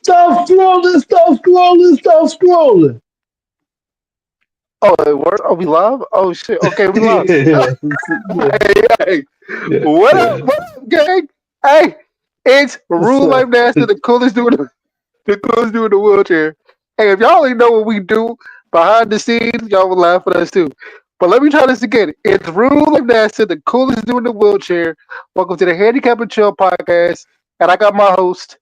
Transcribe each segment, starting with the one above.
Stop scrolling, stop scrolling, stop scrolling. Oh, it works. Oh, we live. Oh shit. Okay, we live. Yeah, yeah, Hey, hey. yeah, What up? yeah. What up, gang? Hey, it's What's Rule Life up? Nasty, the coolest dude in the wheelchair. Hey, if y'all ain't know what we do behind the scenes, y'all will laugh at us too. But let me try this again. It's Rule Life Nasty, the coolest dude in the wheelchair. Welcome to the Handicap and Chill podcast, and I got my host.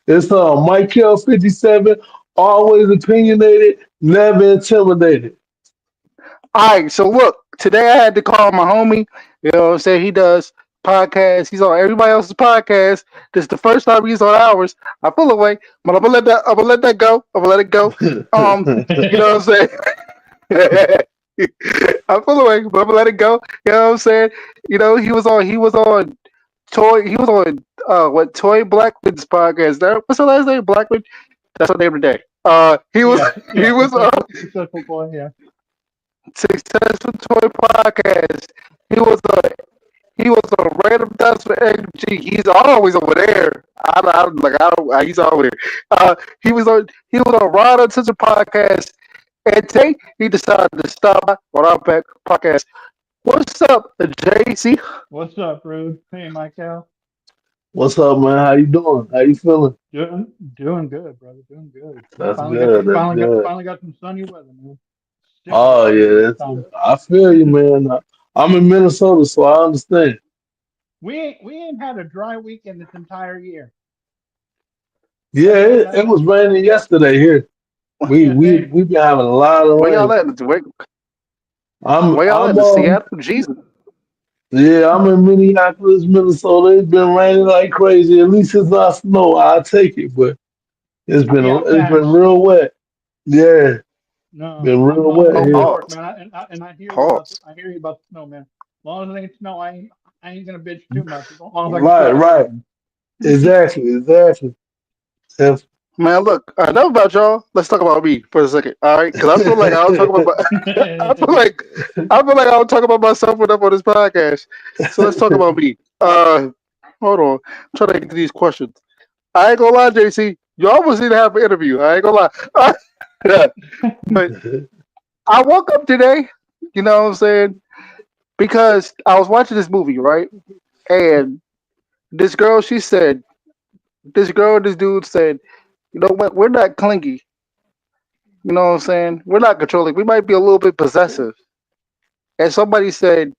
It's Michael 57, always opinionated, never intimidated. All right, so look, today I had to call my homie. You know what I'm saying? He does podcasts. He's on everybody else's podcast. This is the first time he's on ours. I feel away, but I'm gonna let that go. I'm gonna let it go. You know what I'm saying? I feel away, but I'm gonna let it go. You know what I'm saying? You know, he was on what Toy Blackman's podcast. What's her last name? Blackman? That's her name today. Yeah, He yeah, was on successful boy. Yeah, Successful Toy Podcast. He was a he was a random dust for MG. He's always over there. He's over there. He was on Rod Uncensored Podcast, and today he decided to stop by on our podcast. What's up, JC? what's up, Rude? Hey, Michael. What's up, man? How you doing? How you feeling? Doing good, brother. Doing good. That's good. That's good. Finally got some sunny weather, man. Sick of Oh this shit yeah, all that's the time. I feel you, man. I'm in Minnesota, so I understand. We ain't had a dry weekend this entire year. Yeah, That's what it was raining yesterday here. We yeah, we same. we've been having a lot of Where y'all rain. at? I'm Where y'all I'm at? In Seattle? Jesus. yeah, I'm in Minneapolis, Minnesota. It's been raining like crazy. At least it's not snow. I'll take it, but Yeah, it's been facts. real wet. Yeah, No, been real I'm wet from Oh, New here. York, pause. man. I hear you about Pause. the snow, man. As long as it ain't snow, I ain't gonna bitch too much. As long as I can Right, still get right. around. Exactly, exactly. If- Man, look, enough about y'all. Let's talk about me for a second, all right? Because I feel like I'll talk about. I feel like I feel like I'll talk about myself enough on this podcast. So let's talk about me. Hold on, I'm trying to get to these questions. I ain't gonna lie, JC. You almost need to have an interview. I ain't gonna lie. But I woke up today. You know what I'm saying? Because I was watching this movie, right? And this girl, she said, this girl, this dude said, you know what? We're not clingy. You know what I'm saying? We're not controlling. We might be a little bit possessive. And somebody said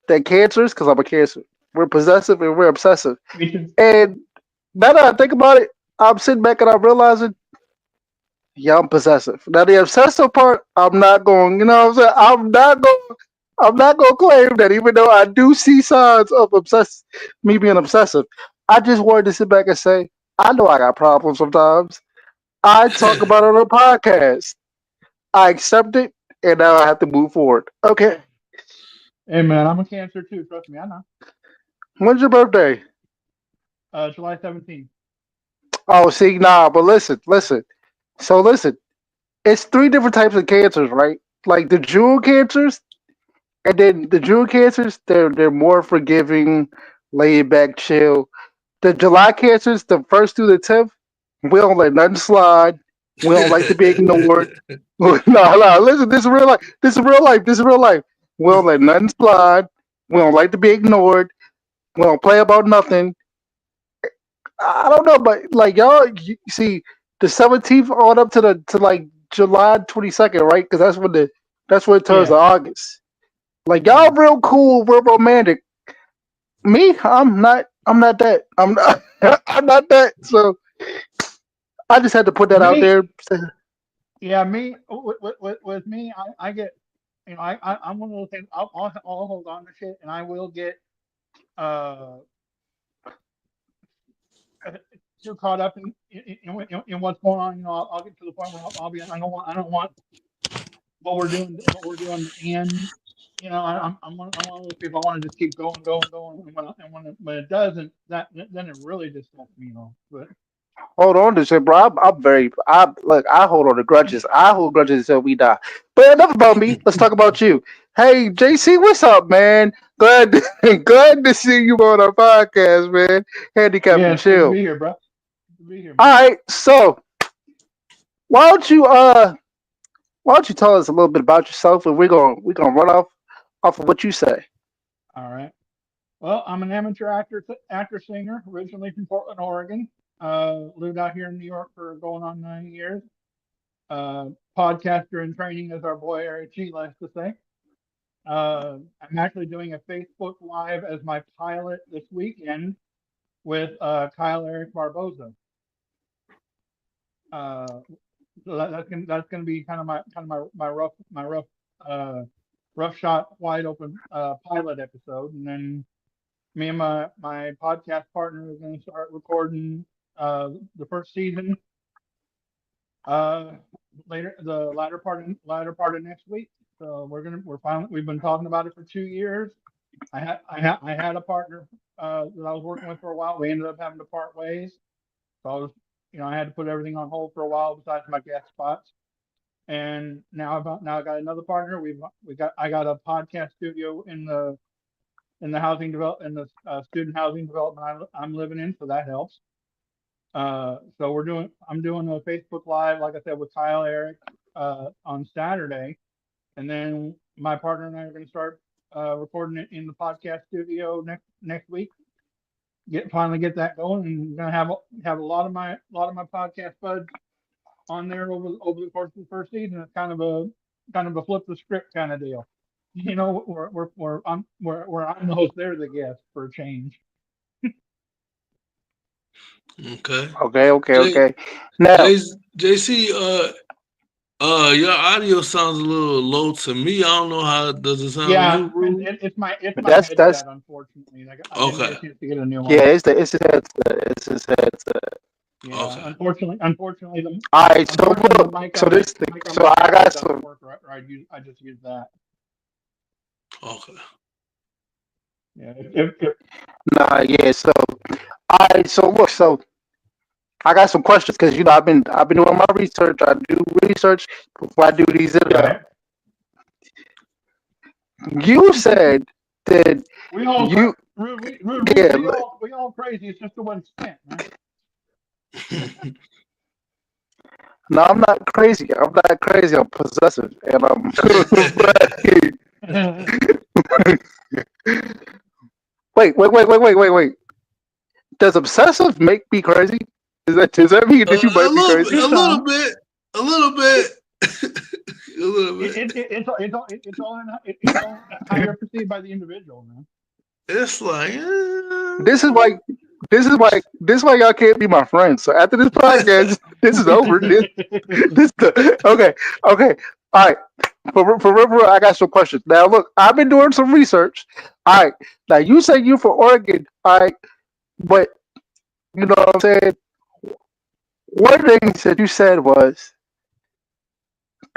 that cancers, because I'm a cancer, we're possessive and we're obsessive. Me too. And now that I think about it, I'm sitting back and I'm realizing, yeah, I'm possessive. Now the obsessive part, I'm not going. You know what I'm saying? I'm not going to claim that, even though I do see signs of me being obsessive. I just wanted to sit back and say, I know I got problems sometimes. I talk about it on a podcast. I accept it, and now I have to move forward. Okay. Hey, man, I'm a cancer too. Trust me, I know. When's your birthday? July 17th. Oh, see, nah, but listen. So listen, it's three different types of cancers, right? Like the jewel cancers, and then the jewel cancers, they're more forgiving, laid back, chill. The July cancers, the first through the 10th, we don't let nothing slide. We don't like to be ignored. No, no, listen, this is real life. This is real life. This is real life. We don't let nothing slide. We don't like to be ignored. We don't play about nothing. I don't know, but like y'all, you see, the 17th on up to like July 22nd, right? Because that's when it turns to Yeah, August. Like y'all, yeah. real cool, real romantic. Me, I'm not. I'm not that. I'm not. I'm not that. So I just had to put that out Me, there. yeah, me. With me, I get, I'm one of those things. I'll hold on to shit, and I will get uh too caught up in what's going on. I'll get to the point where I'll be. I don't want what we're doing to end. I'm one of those people. I want to just keep going, going, going. When it doesn't, then it really just lets me off. But Hold on to shit, bro. I'm very. I look. I hold on to grudges. I hold grudges until we die. But enough about me. Let's talk about you. Hey, JC, what's up, man? Glad, glad to see you on our podcast, man. Handicap yeah, and it's good to be chill. here, bro. to be here, All man. right, so why don't you why don't you tell us a little bit about yourself, and we're gonna run off of what you say. All right. Well, I'm an amateur actor singer, originally from Portland, Oregon. Lived out here in New York for going on 9 years. Podcaster in training, as our boy Eric G likes to say. I'm actually doing a Facebook Live as my pilot this weekend with Kyle Eric Barboza. Uh, so that's gonna be kind of my uh, rough shot wide open pilot episode, and then me and my podcast partner are going to start recording the first season uh, the latter part of next week. So we've been talking about it for 2 years. I had a partner that I was working with for a while. We ended up having to part ways. So I had to put everything on hold for a while besides my guest spots. And now I got another partner. I got a podcast studio in the student housing development I'm living in, so that helps. So I'm doing a Facebook Live, like I said, with Kyle Eric on Saturday, and then my partner and I are going to start recording it in the podcast studio next week. Finally get that going, and going to have a lot of my podcast buds on there over the course of the first season. It's kind of a flip the script kind of deal. Where I'm the host, they're the guest for a change. Okay. Okay, okay, J okay. Now, J JC, your audio sounds a little low to me. I don't know how does it sound to Yeah, you, Ruben? it's my that's headset. Unfortunately, I didn't get Okay. a chance to get a new yeah, one. it's his headset. It's his headset. Yeah, Okay. unfortunately All right, so the look, mic so on my this thing, mic on so my I got headset doesn't some. work right. I just use that. Okay. Yeah, if Nah, yeah. So, all right, so look, so I got some questions because I've been doing my research. I do research before I do these interviews. right, You said that we all you, yeah. we all crazy. It's just the one extent, man. No, I'm not crazy. I'm not crazy. I'm possessive, and I'm. Wait. Does obsessive make me crazy? Does that mean that you A might be little bit, crazy? a Do little some. bit, a little bit, a little It, bit. it, it, it's all it's all in how you're perceived by the individual, man. It's like, This is why. This is why y'all can't be my friends. So after this podcast, this is over. Okay, okay. All right. For real, I got some questions. Now, look, I've been doing some research. All right. Now, you say you for Oregon. All right. But, you know what I'm saying? One of the things that you said was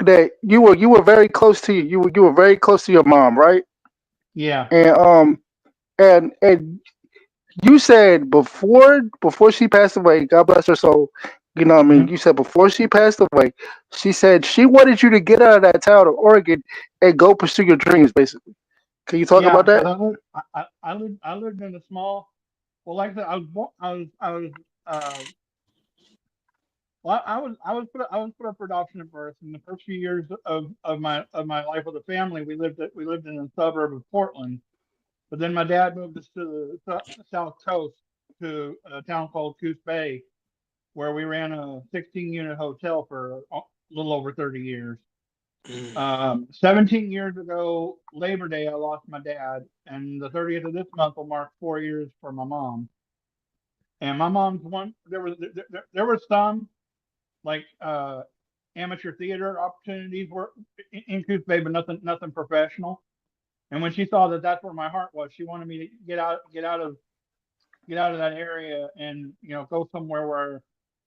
that you were very close to you were very close to your mom, right? Yeah. And and you said before she passed away, God bless her soul. You know what I mean? Hmm. You said before she passed away, she said she wanted you to get out of that town of Oregon and go pursue your dreams, basically. Can you talk Yeah, about because that? I lived in a small. Well, like I said, I was uh well, I was put up for adoption at birth. In the first few years of my life with the family, we lived in a suburb of Portland. But then my dad moved us to the south coast to a town called Coos Bay, where we ran a 16-unit hotel for a little over 30 years. 17 years ago, Labor Day, I lost my dad, and the 30th of this month will mark 4 years for my mom. And my mom's one. There was some like amateur theater opportunities were in Coos Bay, but nothing professional. And when she saw that that's where my heart was, she wanted me to get out of that area and go somewhere where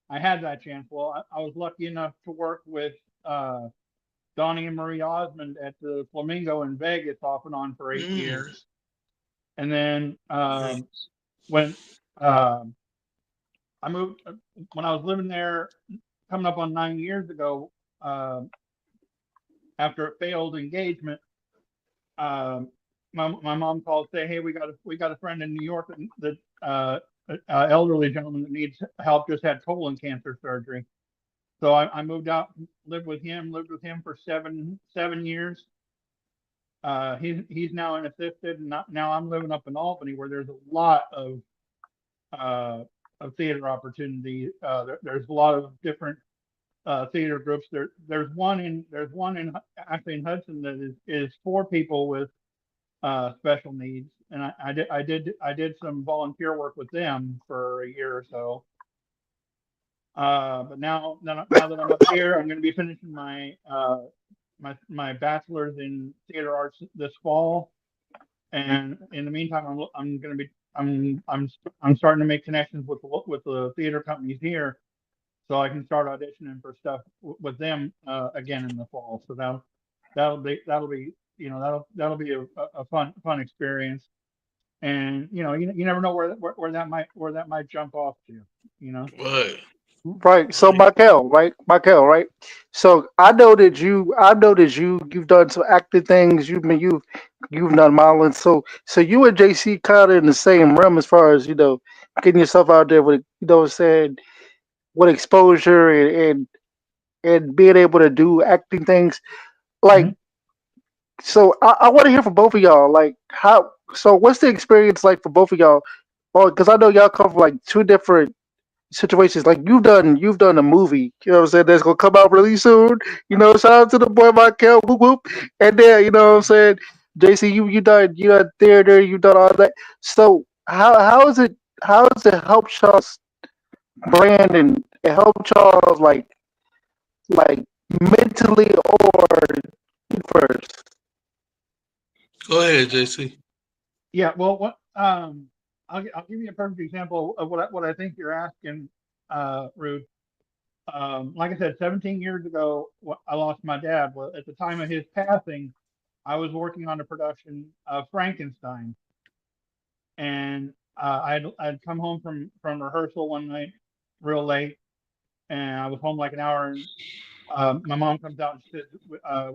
I had that chance. Well, I was lucky enough to work with Donnie and Marie Osmond at the Flamingo in Vegas off and on for 8 years. And then nice. when um I moved, when I was living there, coming up on 9 years ago, uh, after a failed engagement, um, my mom called, say, hey, we got a friend in New York that elderly gentleman that needs help, just had colon cancer surgery. So I moved out, lived with him for seven years. He's now in assisted, and now I'm living up in Albany, where there's a lot uh, of theater opportunity. There's a lot of different theater groups. There's one in actually in Hudson that is for people with special needs, and I did some volunteer work with them for a year or so. But now that I'm up here, I'm going to be finishing my bachelor's in theater arts this fall, and in the meantime, I'm going to be I'm starting to make connections with the theater companies here, so I can start auditioning for stuff with them again in the fall. So that'll be that'll be a fun experience, and you never know where that might jump off to, you know. Right. Right. So Right. Michael, right? So you've done some acting things. You've done modeling. So you and JC kind of in the same realm as far as getting yourself out there with what I'm saying, with exposure and being able to do acting things. Like, Mhm. so I want to hear from both of y'all. Like, how? So what's the experience like for both of y'all? Well, because I know y'all come from like two different situations. Like you've done a movie, what I'm saying, that's gonna come out really soon. Shout out to the boy Michael, whoop whoop. And then, what I'm saying, JC, you done theater, you done all that. So how is it help y'all's brand and it help y'all like mentally or first? Go ahead, JC. Yeah, well, I'll give you a perfect example of what I think you're asking, Rude. Like I said, 17 years ago, I lost my dad. Well, at the time of his passing, I was working on a production of Frankenstein, and I'd come home from rehearsal one night real late, and I was home like an hour, and my mom comes out and she says,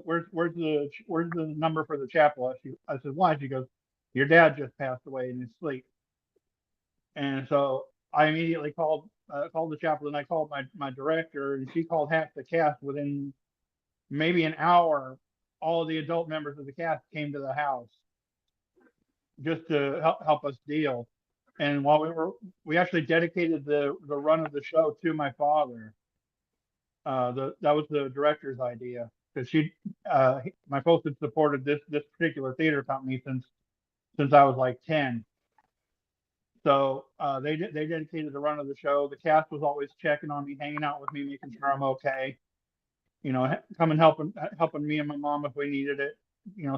where's the number for the chapel?" I said, "Why?" She goes, "Your dad just passed away in his sleep." And so I immediately called the chaplain. I called my director, and she called half the cast. Within maybe an hour, all of the adult members of the cast came to the house just to help us deal. And while we actually dedicated the run of the show to my father. That was the director's idea, because my folks had supported this particular theater company since I was like 10. So they dedicated the run of the show. The cast was always checking on me, hanging out with me, making sure I'm okay. Coming helping me and my mom if we needed it.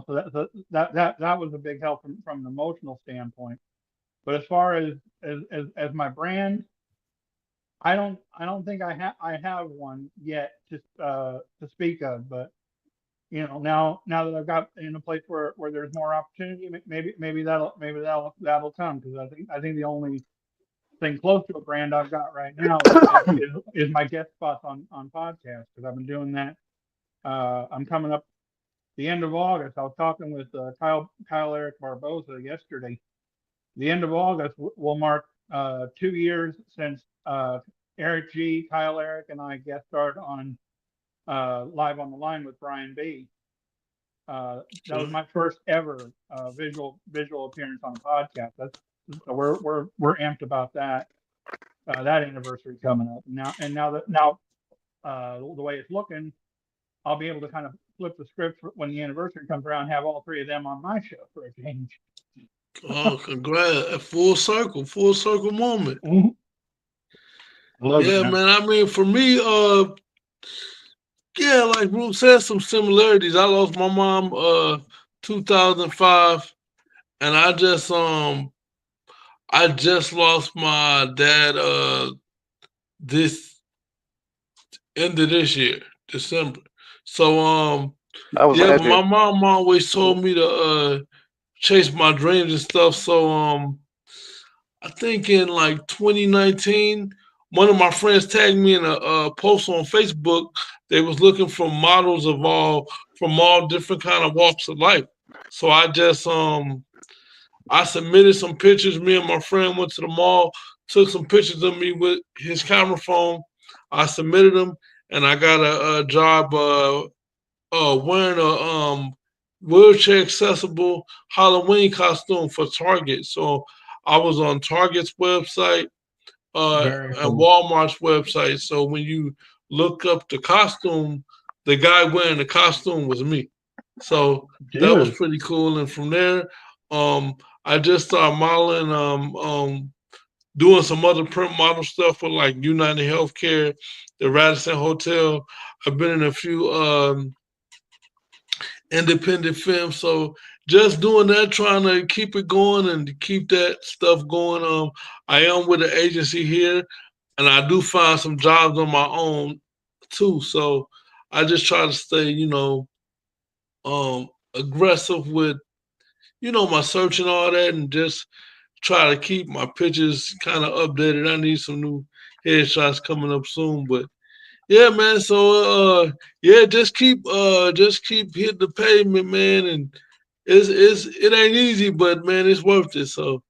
So that was a big help from an emotional standpoint. But as far as my brand, I don't think I have one yet to speak of. But now that I've got in a place where there's more opportunity, maybe that'll come, because I think the only thing close to a brand I've got right now is my guest spots on podcasts, because I've been doing that. I'm coming up the end of August. I was talking with Kyle Eric Barboza yesterday. The end of August will mark 2 years since Eric G, Kyle Eric, and I guest starred on Live on the Line with Brian B. That was Okay. my first ever visual appearance on a podcast. So we're amped about that anniversary coming up now. The way it's looking, I'll be able to kind of flip the script when the anniversary comes around, and have all three of them on my show for a change. Oh, congrats. A full circle moment. Mhm. I love it, Yeah, man. man. I mean, for me, yeah, like Bruce said, some similarities. I lost my mom 2005, and I just lost my dad this end of this year, December. So That was yeah, last but year. my mom always told me to chase my dreams and stuff. So I think in like 2019, one of my friends tagged me in a post on Facebook. They was looking for models of all from all different kind of walks of life. So I submitted some pictures. Me and my friend went to the mall, took some pictures of me with his camera phone. I submitted them, and I got a job wearing a wheelchair accessible Halloween costume for Target. So I was on Target's website Very and cool. Walmart's website. So when you look up the costume, the guy wearing the costume was me. So that was Dude. pretty cool. And from there, um, I just started modeling, doing some other print model stuff for like United Healthcare, the Radisson Hotel. I've been in a few independent films. So just doing that, trying to keep it going and to keep that stuff going. I am with an agency here, and I do find some jobs on my own too. So I just try to stay, aggressive with, my search and all that, and just try to keep my pictures kind of updated. I need some new headshots coming up soon, but yeah, man. So yeah, just keep hitting the pavement, man, and it ain't easy, but man, it's worth it. So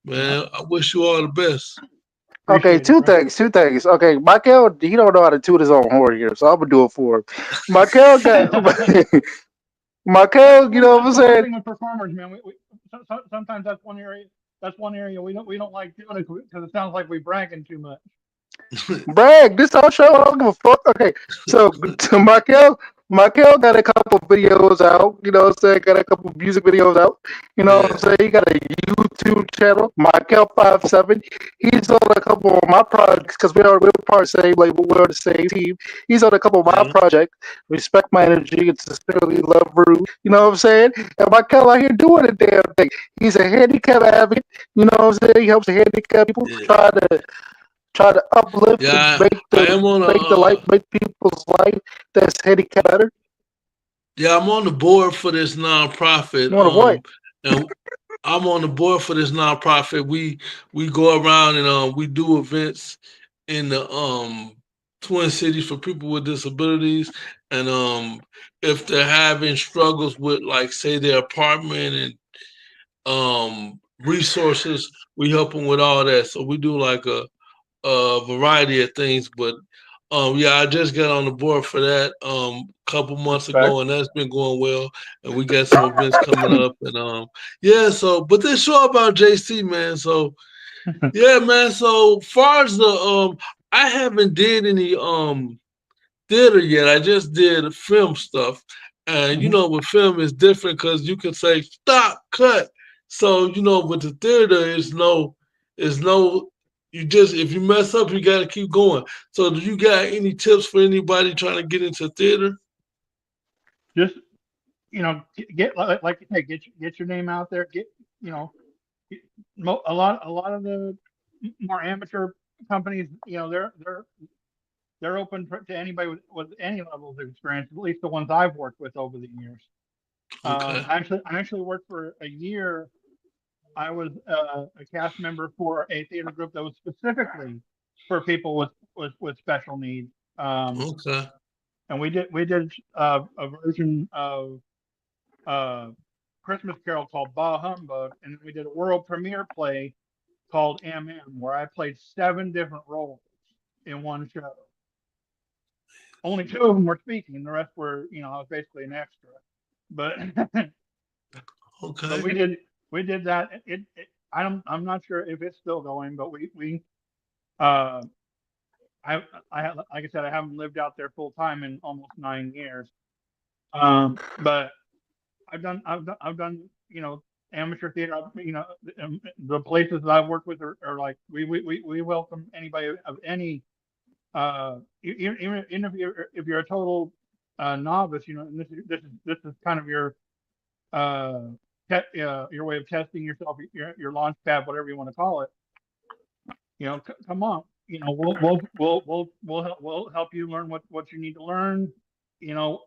Yeah. man, I wish you all the best. Okay, Appreciate it, bro. two things. Okay, Michael, he don't know how to toot his own horn here, so I'm gonna do it for him. Michael got Michael, you know what I'm That's the one saying? thing with performers, man. Sometimes that's one area. That's one area we don't like doing it because it sounds like we bragging too much. Brag, this whole show, I don't give a fuck. Okay, so to Michael got a couple videos out, you know what I'm saying? Got a couple music videos out, you know what I'm Yeah. saying? He got a YouTube channel, Michael57. He's on a couple of my projects because we're part of the same label, we're on the same team. He's on a couple of my Yeah. projects, Respect My Energy, it's especially Love Rude, you know what I'm saying? And Michael out here doing the damn thing. He's a handicap advocate, you know what I'm saying? He helps handicap people Yeah. try to uplift and Yeah. I am on make people's life that's handicapped better. I'm on the board for this nonprofit. You want to what? And I'm on the board for this nonprofit. We go around and we do events in the Twin Cities for people with disabilities, and if they're having struggles with, like, say, their apartment and resources, we help them with all that. So we do like a variety of things, but yeah, I just got on the board for that a couple months Respect. ago, and that's been going well. And we got some events coming up, and yeah. So, but this show about JC, man. So yeah, man. So far as the I haven't did any theater yet. I just did film stuff, and Mhm. with film is different because you can say stop, cut. So with the theater, is no. You just, if you mess up, you got to keep going. So, do you got any tips for anybody trying to get into theater? Just get like you say, get your name out there. Get you know a lot of the more amateur companies, they're open to anybody with any levels of experience. At least the ones I've worked with over the years. Okay. I actually worked for a year. I was a cast member for a theater group that was specifically for people with special needs. Okay. And we did a version of uh, Christmas Carol called Bah Humbug, and we did a world premiere play called MM, where I played 7 different roles in one show. Only 2 of them were speaking; the rest were, I was basically an extra. But but Okay. we did that. I'm not sure if it's still going, but uh like I said, I haven't lived out there full time in almost 9 years. But I've done amateur theater. The places that I've worked with are like we welcome anybody of any even if you're a total novice, and this is kind of your way of testing yourself, your launch pad, whatever you want to call it. Come on. We'll help you learn what you need to learn. You know,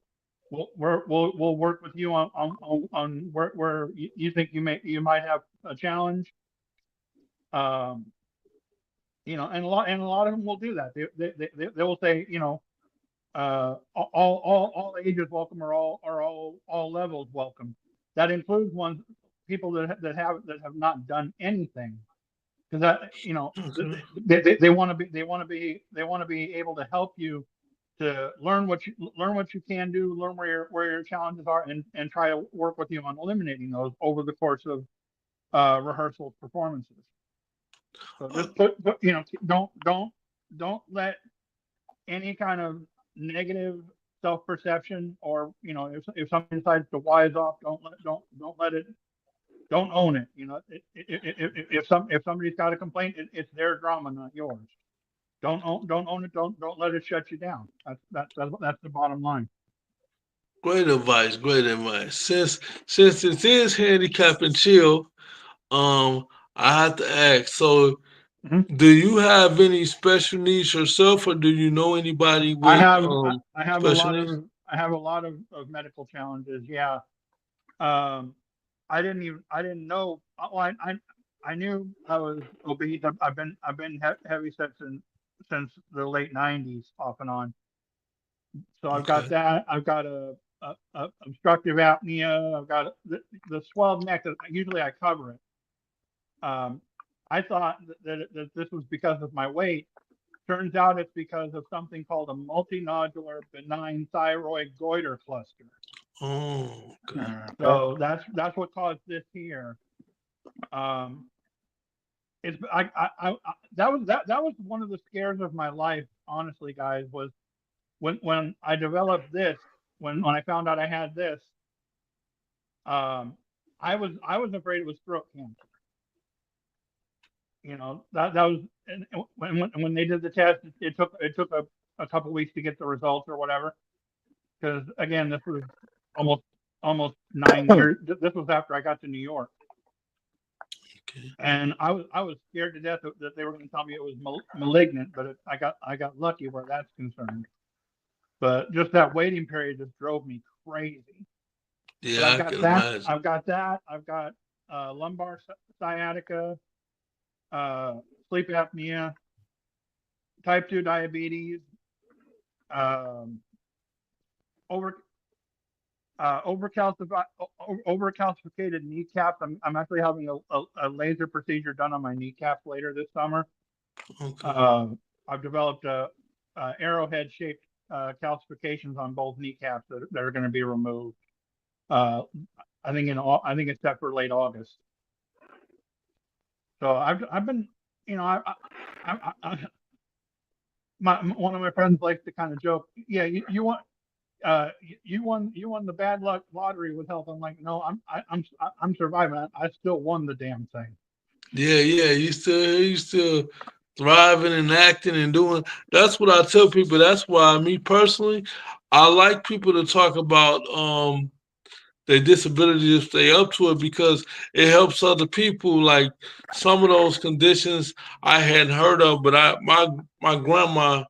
we'll work with you on where you think you might have a challenge. Um, and a lot of them will do that. They will say, all ages welcome, or all levels welcome. That includes people that have not done anything. because that Okay. they want to be able to help you to learn what you can do, learn where your challenges are, and try to work with you on eliminating those over the course of rehearsal performances. So Uh, just don't let any kind of negative self perception, or if somebody decides to wise off, don't let it, don't own it. If somebody's got a complaint, it's their drama, not yours. Don't own it. Don't let it shut you down. That's the bottom line. Great advice. Great advice. Since it is handicap and chill, um, I have to ask. So, Mhm. do you have any special needs yourself, or do you know anybody with special needs? I have a lot of medical challenges. Yeah. I didn't know. Well, I knew I was obese. I've been heavy set since the late '90s, off and on. So I've got Okay. that. I've got a obstructive apnea. I've got the swelled neck that usually I cover it. Um, I thought that this was because of my weight. Turns out it's because of something called a multinodular benign thyroid goiter cluster. Oh, okay. Okay. So that's what caused this here. Um, it's that was one of the scares of my life, honestly, guys. Was when I developed this, when I found out I had this, um, I was afraid it was throat cancer. That was, and when they did the test, it took a couple weeks to get the results or whatever. Because again, this was almost almost 9 years. This was after I got to New York. Okay. And I was scared to death that they were going to tell me it was malignant, but I got lucky where that's concerned. But just that waiting period just drove me crazy. But Yeah, I've I got can that. imagine. I've got lumbar sciatica, uh, sleep apnea, type 2 diabetes, um, over overcalcificated kneecaps. I'm actually having a laser procedure done on my kneecaps later this summer. Okay. Uh, I've developed a arrowhead shaped calcifications on both kneecaps that are going to be removed. Uh, I think it's set for late August. So I've been, you know one of my friends likes to kind of joke, yeah, you won the bad luck lottery with health. I'm like, no, I'm surviving. I still won the damn thing. Yeah, yeah. You still thriving and acting and doing. That's what I tell people. That's why me personally, I like people to talk about their disability to stay up to it because it helps other people. Like some of those conditions I hadn't heard of, but my grandma,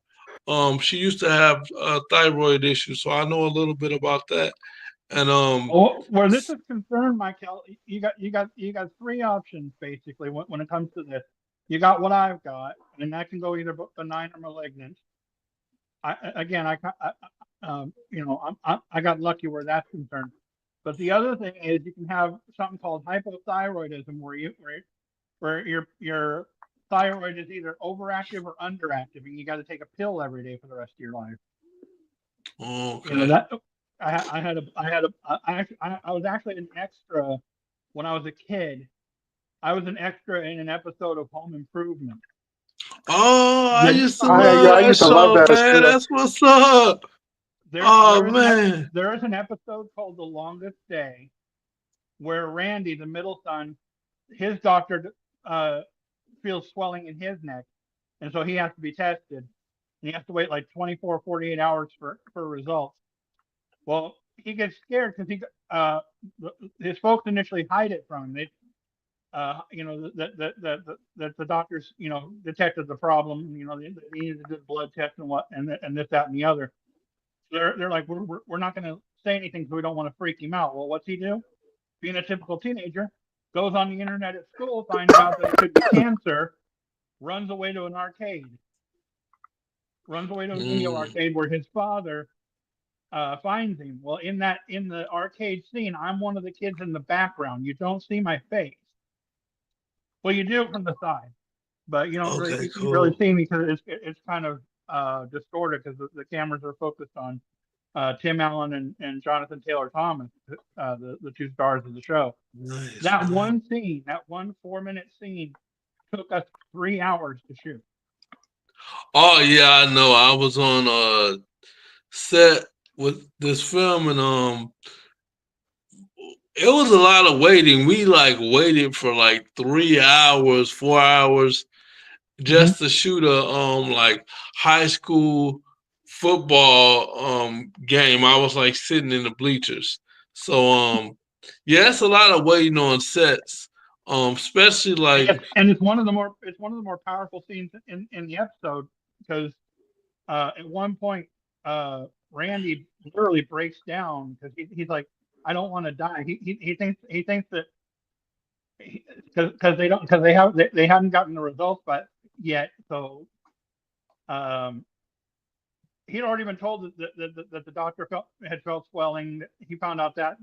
she used to have thyroid issues, so I know a little bit about that. And Oh, where this is concerned, Michael, you got three options basically when it comes to this. You got what I've got, and that can go either benign or malignant. Again, I got lucky where that's concerned. But the other thing is you can have something called hypothyroidism, where your thyroid is either overactive or underactive, and you got to take a pill every day for the rest of your life. okay, That I was actually an extra when I was a kid. I was an extra in an episode of Home Improvement. oh, I The, used to Yeah, love I that used to love show, that man. show. That's what's up. Oh man. there is an episode called The Longest Day where Randy, the middle son, his doctor uh, feels swelling in his neck, and so he has to be tested. And he has to wait like 24, 48 hours for results. Well, he gets scared because his folks initially hide it from him. They, that the doctors, detected the problem. They needed to do blood test and this, that, and the other. So they're like, we're not going to say anything because we don't want to freak him out. Well, what's he do? Being a typical teenager, goes on the internet at school, finds out that it could be cancer, runs away to an arcade, runs away to a video Mm. arcade where his father finds him. Well, in the arcade scene, I'm one of the kids in the background. You don't see my face. Well, you do it from the side. but you don't Okay, really cool. see me because it's kind of distorted because the cameras are focused on Tim Allen and Jonathan Taylor Thomas, the two stars of the show. Nice, That nice. one scene, that one 4-minute scene, took us 3 hours to shoot. Oh yeah, I know. I was on set with this film, and it was a lot of waiting. We like waited for like 3 hours, 4 hours Mm-hmm. just to shoot a like high school football game. I was like sitting in the bleachers. So yeah, it's a lot of waiting on sets. Especially like And it's one of the more powerful scenes in the episode because at one point Randy literally breaks down because he's like, I don't want to die. He thinks that because they hadn't gotten the results but yet, so um he'd already been told that the doctor had felt swelling. He found out that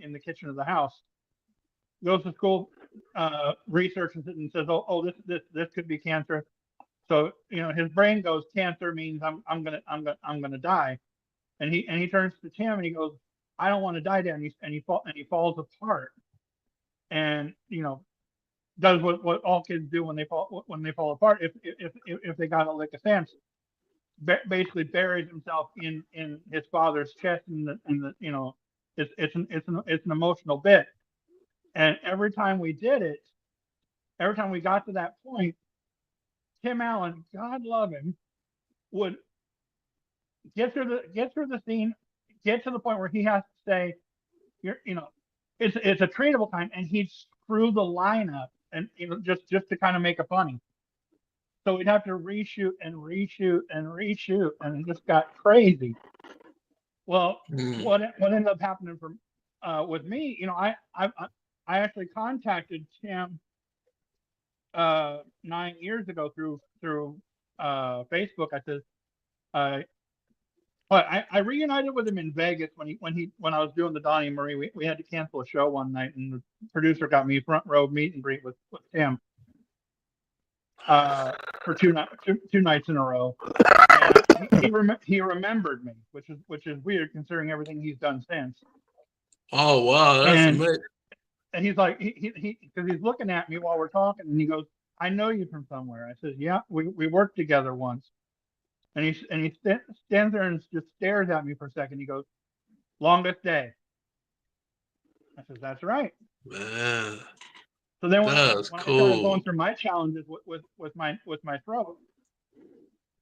in the kitchen of the house. Goes to school, researches it, and says, "Oh, this could be cancer." So his brain goes, "Cancer means I'm gonna die." And he turns to Tim and he goes, "I don't want to die, Dad." And he falls apart, and does what all kids do when they fall apart. If they got a lick of sense, basically buries himself in his father's chest, and it's an emotional bit. And every time we got to that point, Tim Allen, God love him, would get through the scene, get to the point where he has to say, it's a treatable time, and he'd screw the line up, and just to kind of make it funny. So we'd have to reshoot and reshoot and reshoot, and it just got crazy. Well, mm, what ended up happening with me, I actually contacted Tim 9 years ago through Facebook. I said, uh, I reunited with him in Vegas when I was doing the Donnie and Marie. We had to cancel a show one night, and the producer got me front row meet and greet with Tim for two nights in a row. And he remembered me, which is weird considering everything he's done since. oh wow, that's And amazing. and he's like because he's looking at me while we're talking, and he goes, "I know you from somewhere." I says, "Yeah, we worked together once." And he stands there and just stares at me for a second. He goes, "Longest day." I says, "That's right." Man, So then that's when I started going cool. through my challenges with my throat,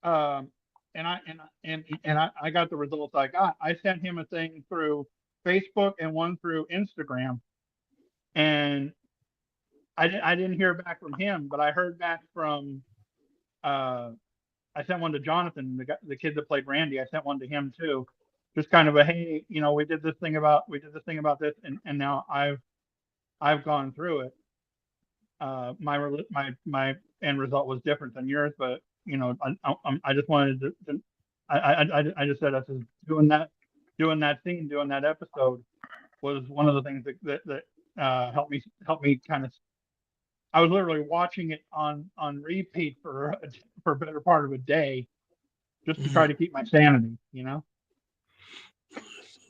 um, and I got the results I got. I sent him a thing through Facebook and one through Instagram, and I didn't hear back from him, but I heard back from uh, I sent one to Jonathan, the kid that played Randy. I sent one to him too, just kind of a, hey, we did this thing about this, and now I've gone through it. My end result was different than yours, but I just wanted I just said, I said, doing that scene, doing that episode was one of the things that helped me kind of. I was literally watching it on repeat for a better part of a day just to try Mhm. to keep my sanity, you know.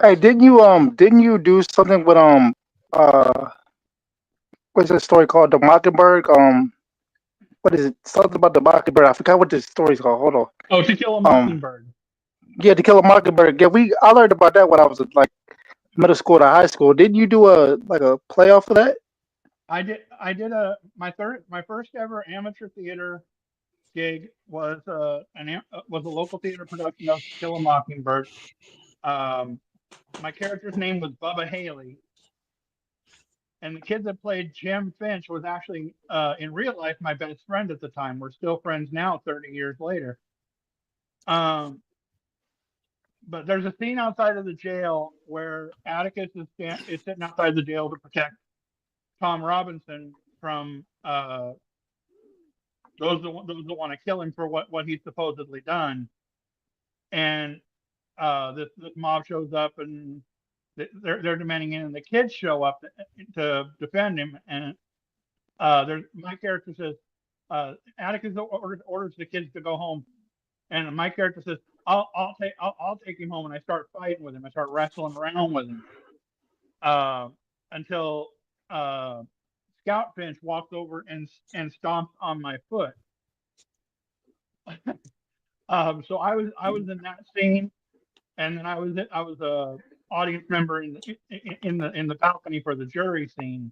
Hey, didn't you do something with uh what's that story called? The Mockingbird? What is it? Something about the Mockingbird. I forgot what this story's called. Hold on. Oh, To Kill a Um Mockingbird. yeah, To Kill a Mockingbird. Yeah, I learned about that when I was like middle school to high school. Didn't you do a playoff for that? I did my first ever amateur theater gig was a local theater production of To Kill a Mockingbird. Um, my character's name was Bubba Haley, and the kid that played Jim Finch was actually in real life my best friend at the time. We're still friends now, 30 years later. Um, but there's a scene outside of the jail where Atticus is sitting outside the jail to protect Tom Robinson from those that want to kill him for what he's supposedly done. And this mob shows up, and they're demanding it, and the kids show up to defend him. And there's my character says, Atticus orders the kids to go home, and my character says, I'll take him home," and I start fighting with him. I start wrestling around with him uh, until uh, Scout Finch walked over and stomped on my foot. So I was in that scene, and then I was a audience member in the balcony for the jury scene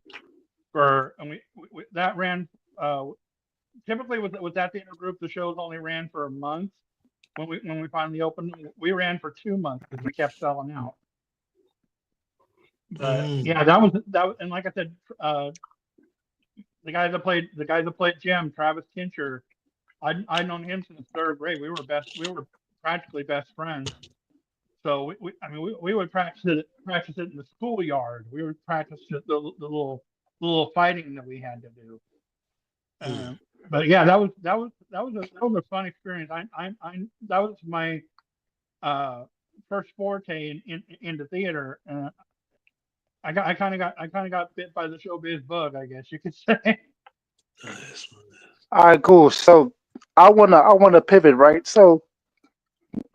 and we that ran uh, typically with that theater group, the shows only ran for a month. When we finally opened, we ran for 2 months because we kept selling out. But yeah, that was, and like I said, the guy that played Jim, Travis Kincher, I'd known him since third grade. We were practically best friends. So I mean, we would practice it in the schoolyard. We would practice the little fighting that we had to do. But yeah, that was a fun experience. That was my first forte into theater. I kind of got bit by the showbiz bug, I guess you could say. Nice. All right, cool. So I wanna pivot, right? So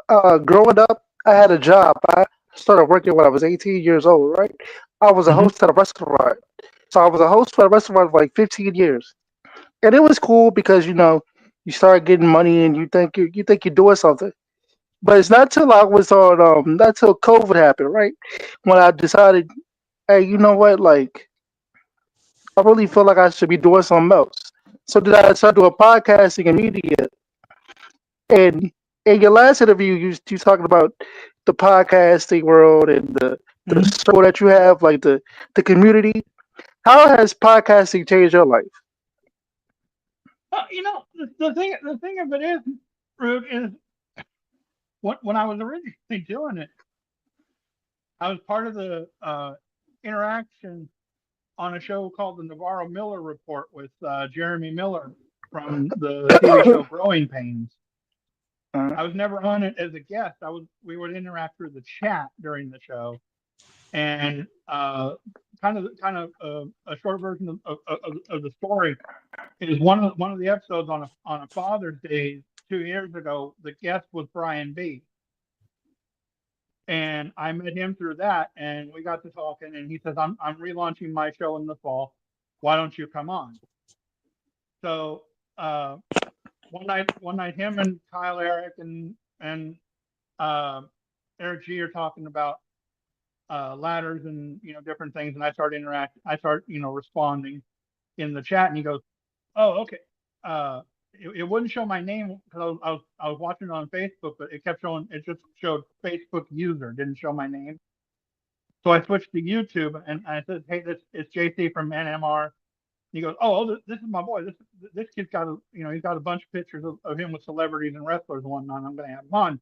growing up, I had a job. I started working when I was 18 years old, right? I was a Hmm. host at a restaurant. So I was a host for a restaurant for like 15 years. And it was cool because you start getting money and you think you're doing something. But it's not till I was on not till COVID happened, right? When I decided, hey, you know what, like I really feel like I should be doing something else. So did I start doing podcasting and media. And in your last interview, you talking about the podcasting world and the Hmm. circle that you have, like the community. How has podcasting changed your life? The thing of it is, Rude, is when I was originally doing it, I was part of the interaction on a show called the Navarro Miller Report with Jeremy Miller from the TV show Growing Pains. Uh, I was never on it as a guest. We would interact through the chat during the show, and a short version of the story is one of the episodes on a Father's Day 2 years ago. The guest was Brian B. And I met him through that, and we got to talking. And he says, "I'm relaunching my show in the fall. Why don't you come on?" So uh, one night, him and Kyle Eric and uh, Eric G are talking about ladders and different things, and I start interacting. I start responding in the chat, and he goes, "Oh, okay." It wouldn't show my name because I was watching it on Facebook, but it kept showing. It just showed Facebook user, didn't show my name. So I switched to YouTube and I said, "Hey, this it's JC from NMR." He goes, "Oh, this is my boy. This kid's got he's got a bunch of pictures of him with celebrities and wrestlers and whatnot. I'm going to have him on."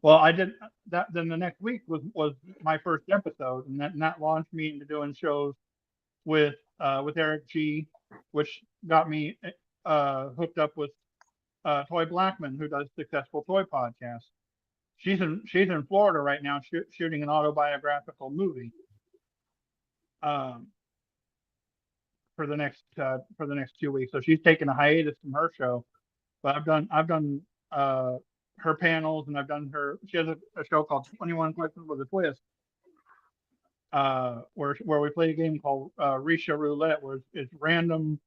Well, I did that. Then the next week was my first episode, and that launched me into doing shows with Eric G, which got me hooked up with Toy Blackman, who does Successful Toy Podcast. She's in Florida right now, shooting an autobiographical movie um, for the next 2 weeks. So she's taking a hiatus from her show, but I've done uh, her panels, and I've done her. She has a show called 21 Questions with a Twist, where we play a game called Risha Roulette, where it's random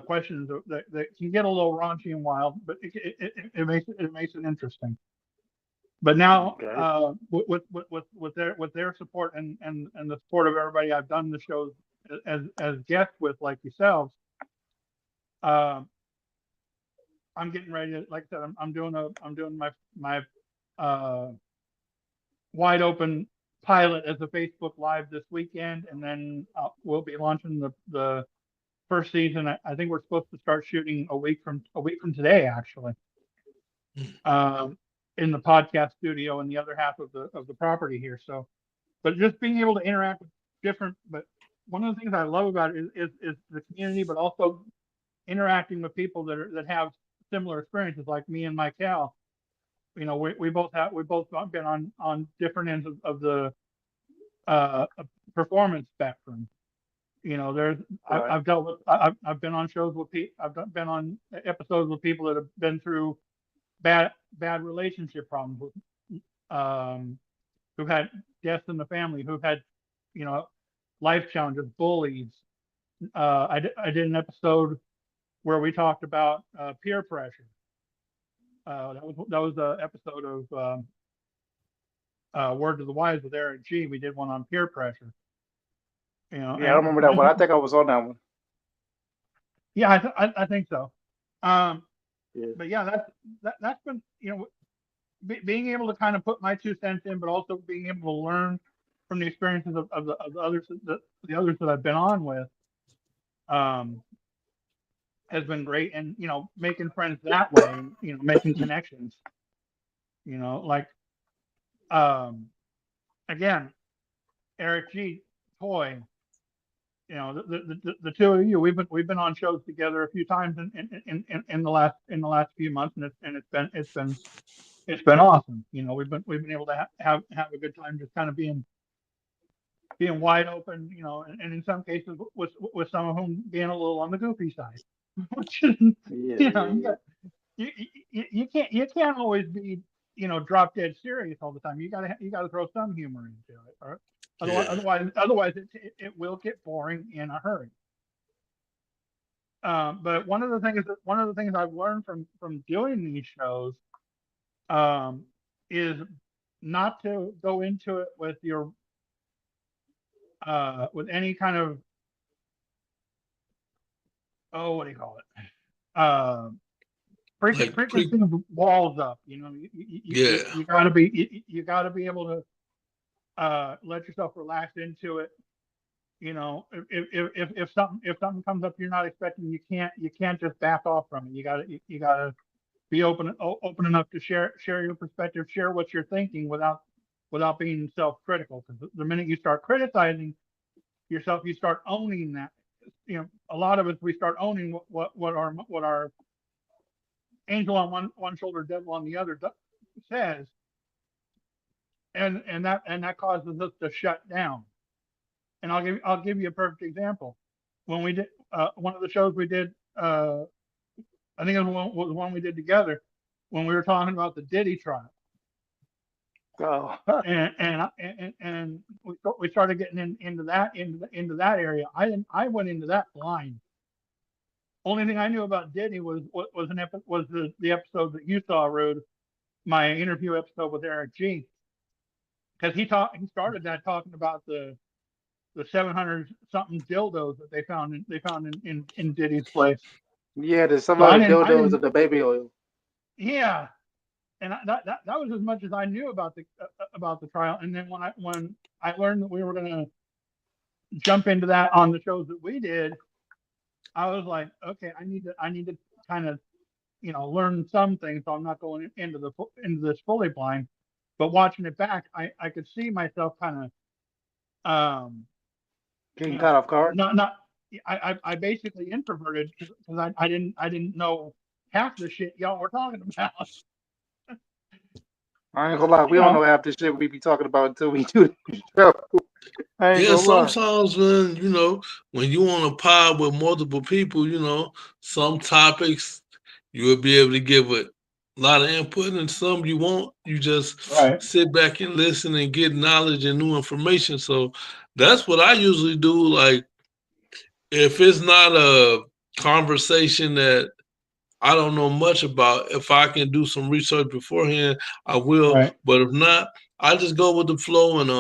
questions that can get a little raunchy and wild, but it makes it interesting. But now, okay. with their support and the support of everybody I've done the shows as guests with, like yourselves, uh, I'm getting ready to, like I said, I'm doing my uh, wide open pilot as a Facebook Live this weekend, and then we'll be launching the first season. I think we're supposed to start shooting a week from today, actually, um, in the podcast studio in the other half of the property here. So, but just being able to interact with different, but one of the things I love about it is the community, but also interacting with people that have similar experiences, like me and Michael. We both been on different ends of the uh, performance spectrum. There's Right. I've dealt with I've been on shows with people. Been on episodes with people that have been through bad relationship problems with who've had deaths in the family, who've had you know life challenges, bullies. I did an episode where we talked about peer pressure. That was the episode of Word to the Wise with Eric G. We did one on peer pressure. Yeah, I remember that one. I think I was on that one. Yeah, I think so. Yeah. But yeah, that's been being able to kind of put my 2 cents in, but also being able to learn from the experiences of the others the others that I've been on with has been great, and making friends that way, making connections, like again, Eric G. Toy, the two of you, we've been on shows together a few times in the last few months, and it's been awesome. We've been able to have a good time, just kind of being wide open, and in some cases with some of them being a little on the goofy side, which is, you, you can't always be drop dead serious all the time. You gotta throw some humor into it, or otherwise it will get boring in a hurry. But one of the things I've learned from doing these shows is not to go into it with with any kind of, what do you call it? Preconceived walls up. You gotta be able to let yourself relax into it. If something comes up you're not expecting, you can't just back off from it. You gotta be open enough to share your perspective, share what you're thinking without being self-critical. Because the minute you start criticizing yourself, you start owning that. A lot of us, we start owning what our angel on one shoulder, devil on the other says, and that causes us to shut down. And I'll give you a perfect example. When we did one of the shows we did, I think it was one we did together, when we were talking about the Diddy trial. Oh. and we started getting into that area. I went into that blind. Only thing I knew about Diddy was the episode that you saw, Rude, my interview episode with Eric G. Because he started that talking about the 700 something dildos that they found in Diddy's place. Yeah, there's some So other dildos of the baby oil. Yeah, and that was as much as I knew about the trial. And then when I learned that we were going to jump into that on the shows that we did, I was like, okay, I need to kind of learn some things, so I'm not going into this fully blind. But watching it back, I could see myself kind of Getting caught off guard. not I basically introverted because I didn't know half the shit y'all were talking about. I ain't gonna lie, we don't know half the shit we be talking about until we do the show. I ain't gonna lie. Sometimes when you on a pod with multiple people, some topics you will be able to give a lot of input, and some you won't. You just sit back and listen and get knowledge and new information. So that's what I usually do. Like, if it's not a conversation that I don't know much about, if I can do some research beforehand, I will. Right. But if not, I just go with the flow and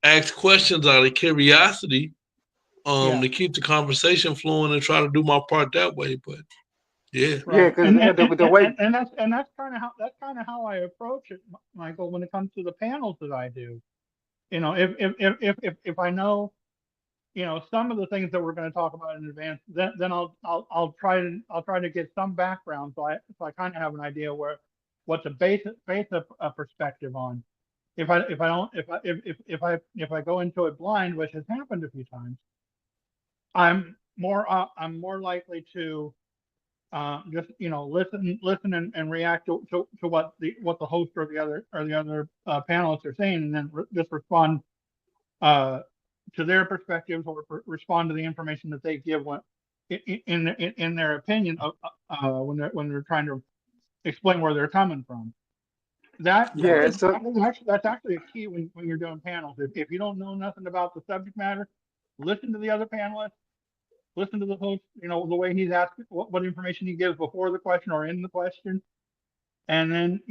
ask questions out of curiosity, to keep the conversation flowing and try to do my part that way. But yeah, Yeah, because the way and that's kind of how I approach it, Michael, when it comes to the panels that I do. If I know some of the things that we're going to talk about in advance, then I'll try to get some background, so I kind of have an idea what's a base perspective on. If I go into it blind, which has happened a few times, I'm more likely to just listen and react to what the host or the other panelists are saying, and then just respond to their perspectives or respond to the information that they give when in their opinion when they're trying to explain where they're coming from. That Yeah, is it's a that's actually a key when you're doing panels. If you don't know nothing about the subject matter, listen to the other panelists, listen to the host, the way he's asking, what information he gives before the question or in the question, and then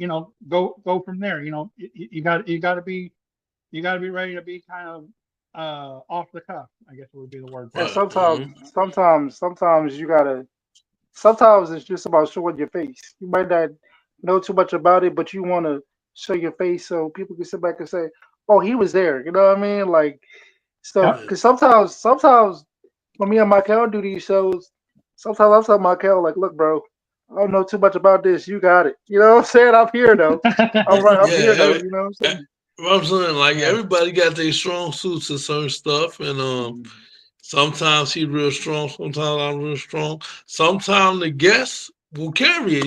go from there. You got to be ready to be kind of off the cuff, I guess would be the word and for it. Right. sometimes you gotta. Sometimes it's just about showing your face. You might not know too much about it, but you want to show your face so people can sit back and say, "Oh, he was there." You know what I mean? Like, so Yep. Yeah. because sometimes when me and Michael do these shows, sometimes I'm telling Michael like, "Look, bro, I don't know too much about this. You got it." You know what I'm saying? I'm here though. I'm right. I'm Yeah. here though. You know what I'm saying? What I'm saying, like Yeah. everybody got their strong suits and certain stuff, and sometimes he's real strong, sometimes I'm real strong. Sometimes the guests will carry it.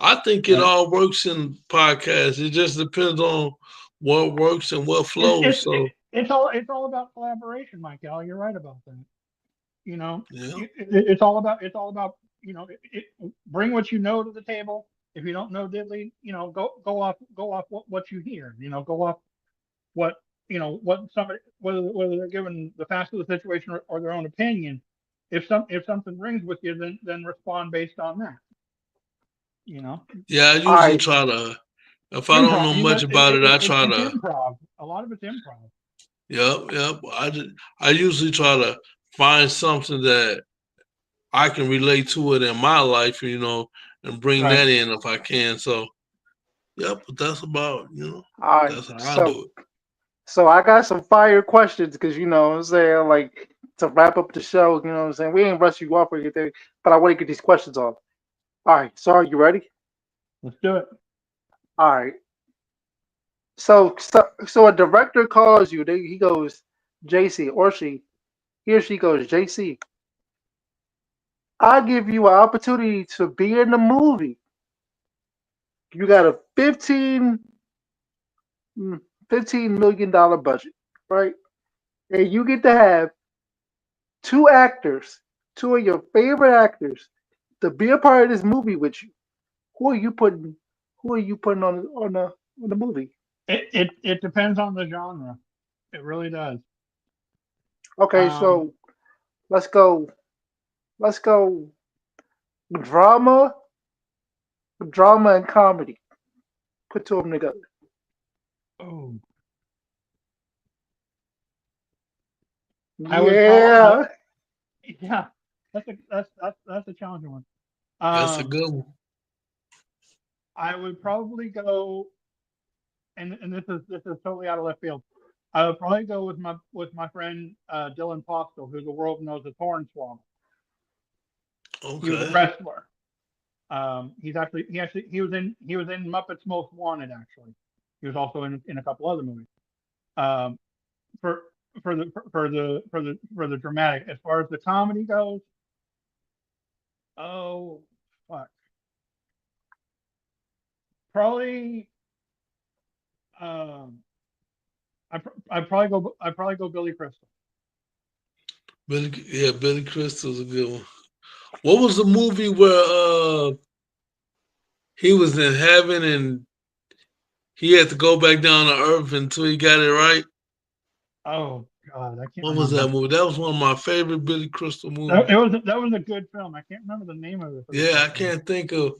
I think it Right. all works in podcasts. It just depends on what works and what It's flows. it's So it's all about collaboration, Mike Al. You're right about that. You know, yeah, it's all about bring what you know to the table. If you don't know diddly, go off what you hear. Go off what what somebody whether they're given the facts of the situation or their own opinion. If something rings with you, then respond based on that. You know, yeah. I All usually right. try to. If I don't improv. know much about it, I try It's to. improv. A lot of it's improv. Yep, yep. I usually try to find something that I can relate to it in my life, and bring Right. that in if I can. So, yep, but that's about, All right. that's how I So do it. so I got some fire questions because you know what I'm saying, like to wrap up the show, you know what I'm saying? We ain't rush you off or anything, but I want to get these questions off. All right, so are you ready? Let's do it. All right. So a director calls you, he goes, JC, or he or she goes, JC, I give you an opportunity to be in the movie. You got a 15 million dollar budget, right? And you get to have two actors, two of your favorite actors, to be a part of this movie with you. Who are you putting? Who are you putting on the movie? It depends on the genre. It really does. Okay, Um, so let's go. Let's go. Drama, drama and comedy. Put two of them together. oh, I would probably, Yeah. yeah, that's a challenging one. That's a Um, good one. I would probably go, and this is totally out of left field. I would probably go with my friend Dylan Postel, who the world knows as Hornswoggle. He was a Okay. wrestler. He was in Muppets Most Wanted. Actually, he was also in a couple other movies. Um, for for the dramatic. As far as the comedy goes, oh fuck, probably um, I probably go Billy Crystal. Billy Crystal's a good one. What was the movie where he was in heaven and he had to go back down to earth until he got it right? Oh God, I can't What was that remember. movie? That was one of my favorite Billy Crystal That, movies. it was that was a good film. I can't remember the name of it for the Yeah, life I of me. can't think of.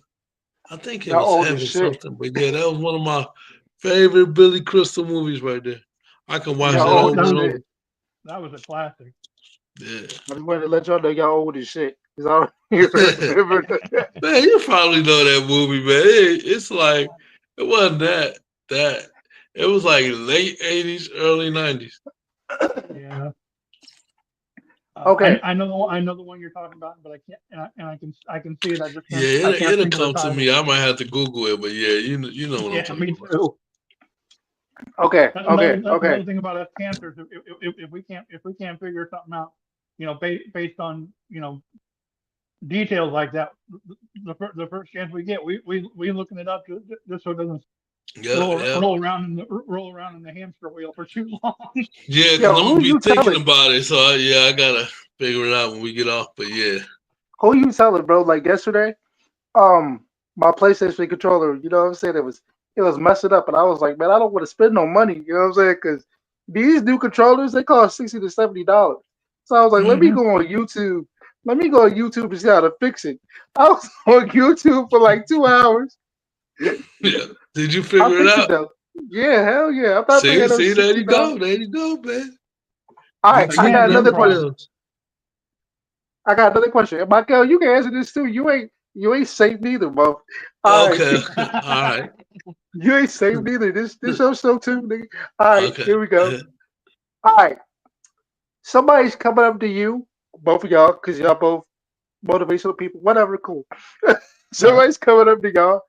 I think it Y'all was old as Heaven shit. something, but yeah, that was one of my favorite Billy Crystal movies right there. I can watch Yeah, Y'all that that old over as that and was shit. over. that was a classic. Yeah. I just wanted to let y'all know y'all old as shit. 'Cause I don't remember that. Man, you probably know that movie, man. It's like it wasn't that. It was like late '80s, early '90s. Yeah. I Okay. I know the one you're talking about, but I can't and I can see it. Yeah, I can't it'll think of the come to me. title. I might have to Google it, but yeah, you know what I'm Yeah, talking me about. too. Okay. That's Okay. another that's Okay. another thing about us cancers. If we can't figure something out, based on details like that, the first chance we get, we looking it up just so it doesn't Yeah, yeah. roll around in the hamster wheel for too long. Yeah, because Yo, I'm who gonna be you thinking telling? about it. So yeah, I gotta figure it out when we get off. But yeah, Who you telling, bro? Like yesterday, um, my PlayStation controller, you know what I'm saying? It was messing up, and I was like, man, I don't want to spend no money. You know what I'm saying? Because these new controllers they cost $60 to $70. So I was like, let me Hmm. go on YouTube. Let me go on YouTube and see how to fix it. I was on YouTube for like 2 hours. yeah. Did you I figure it fixed it out? though. Yeah, hell yeah. I'm not See, paying no see, there you $60. go, there you go, man. All You right, I cheating got Again, another everybody question. else. I got another question. And Michael, you can answer this too. You ain't safe neither, bro. All right. Okay, all right, You ain't safe neither. This your show too, nigga. All right, okay. here we go. All right. Somebody's coming up to you, both of y'all, because y'all both motivational people, whatever, cool. right. Somebody's coming up to y'all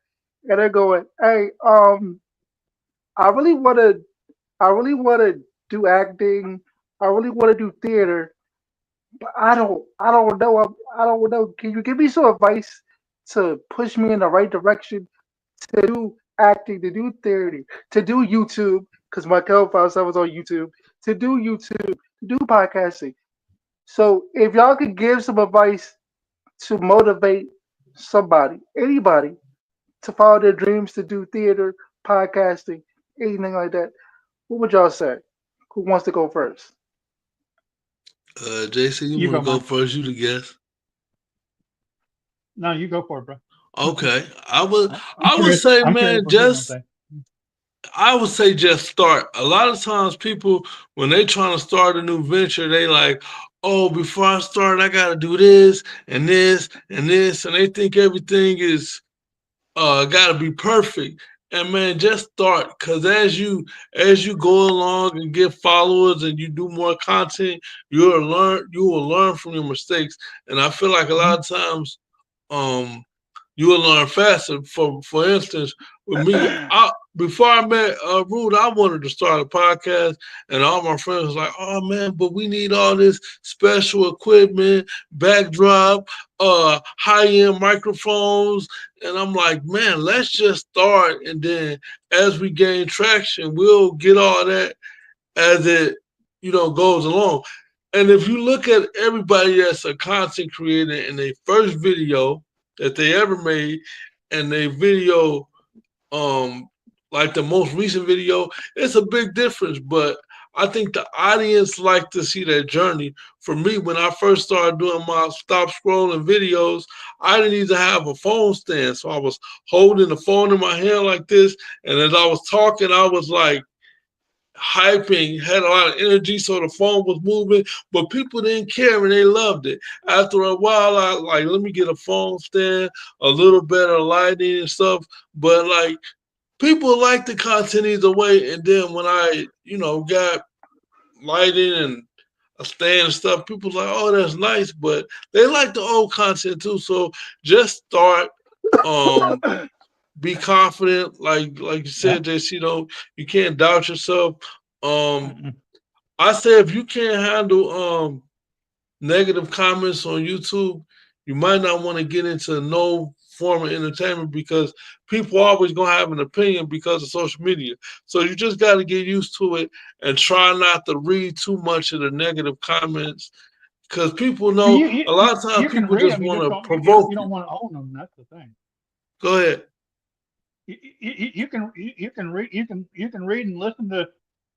and they're going, hey, I really wanna I really wanna do acting. I really wanna do theater, but I don't know. I don't know. Can you give me some advice to push me in the right direction to do acting, to do theater, to do YouTube? Because my co-founder was on YouTube. To do YouTube, to do podcasting. So if y'all could give some advice to motivate somebody, anybody, to follow their dreams, to do theater, podcasting, anything like that, what would y'all say? Who wants to go first? JC, you You want to go, go man. first? You the guest. No, you go for it, bro. Okay, I would. I'm I would curious. say, I'm curious man, what you're gonna just say. I would say just start. A lot of times people when they trying to start a new venture, they like, oh, before I start, I gotta do this and this and this, and they think everything is gotta be perfect. And man, just start because as you go along and get followers and you do more content, you will learn from your mistakes. And I feel like a Hmm. lot of times um you will learn faster. For instance, with me, I before I met Rude, I wanted to start a podcast, and all my friends was like, "Oh man, but we need all this special equipment, backdrop, high end microphones," and I'm like, "Man, let's just start, and then as we gain traction, we'll get all that as it goes along." And if you look at everybody that's a content creator in their first video that they ever made and they video um like the most recent video, it's a big difference. But I think the audience like to see that journey. For me, when I first started doing my stop scrolling videos, I didn't even have a phone stand. So I was holding the phone in my hand like this. And as I was talking, I was like hyping, had a lot of energy, so the phone was moving, but people didn't care and they loved it. After a while, I like, let me get a phone stand, a little better lighting and stuff. But like, people like the content either way. And then when I, got lighting and a stand and stuff, people's like, oh, that's nice, but they like the old content too. So just start. Um, be confident, like you Yeah. said, JC. You can't doubt yourself. Um, Mm-mm. I say if you can't handle negative comments on YouTube, you might not want to get into no form of entertainment because people are always gonna have an opinion because of social media. So you just got to get used to it and try not to read too much of the negative comments because people Well, know a lot of times you can people read just them. You want just to don't. provoke You you. don't want to own them. That's the thing. Go ahead. You can read and listen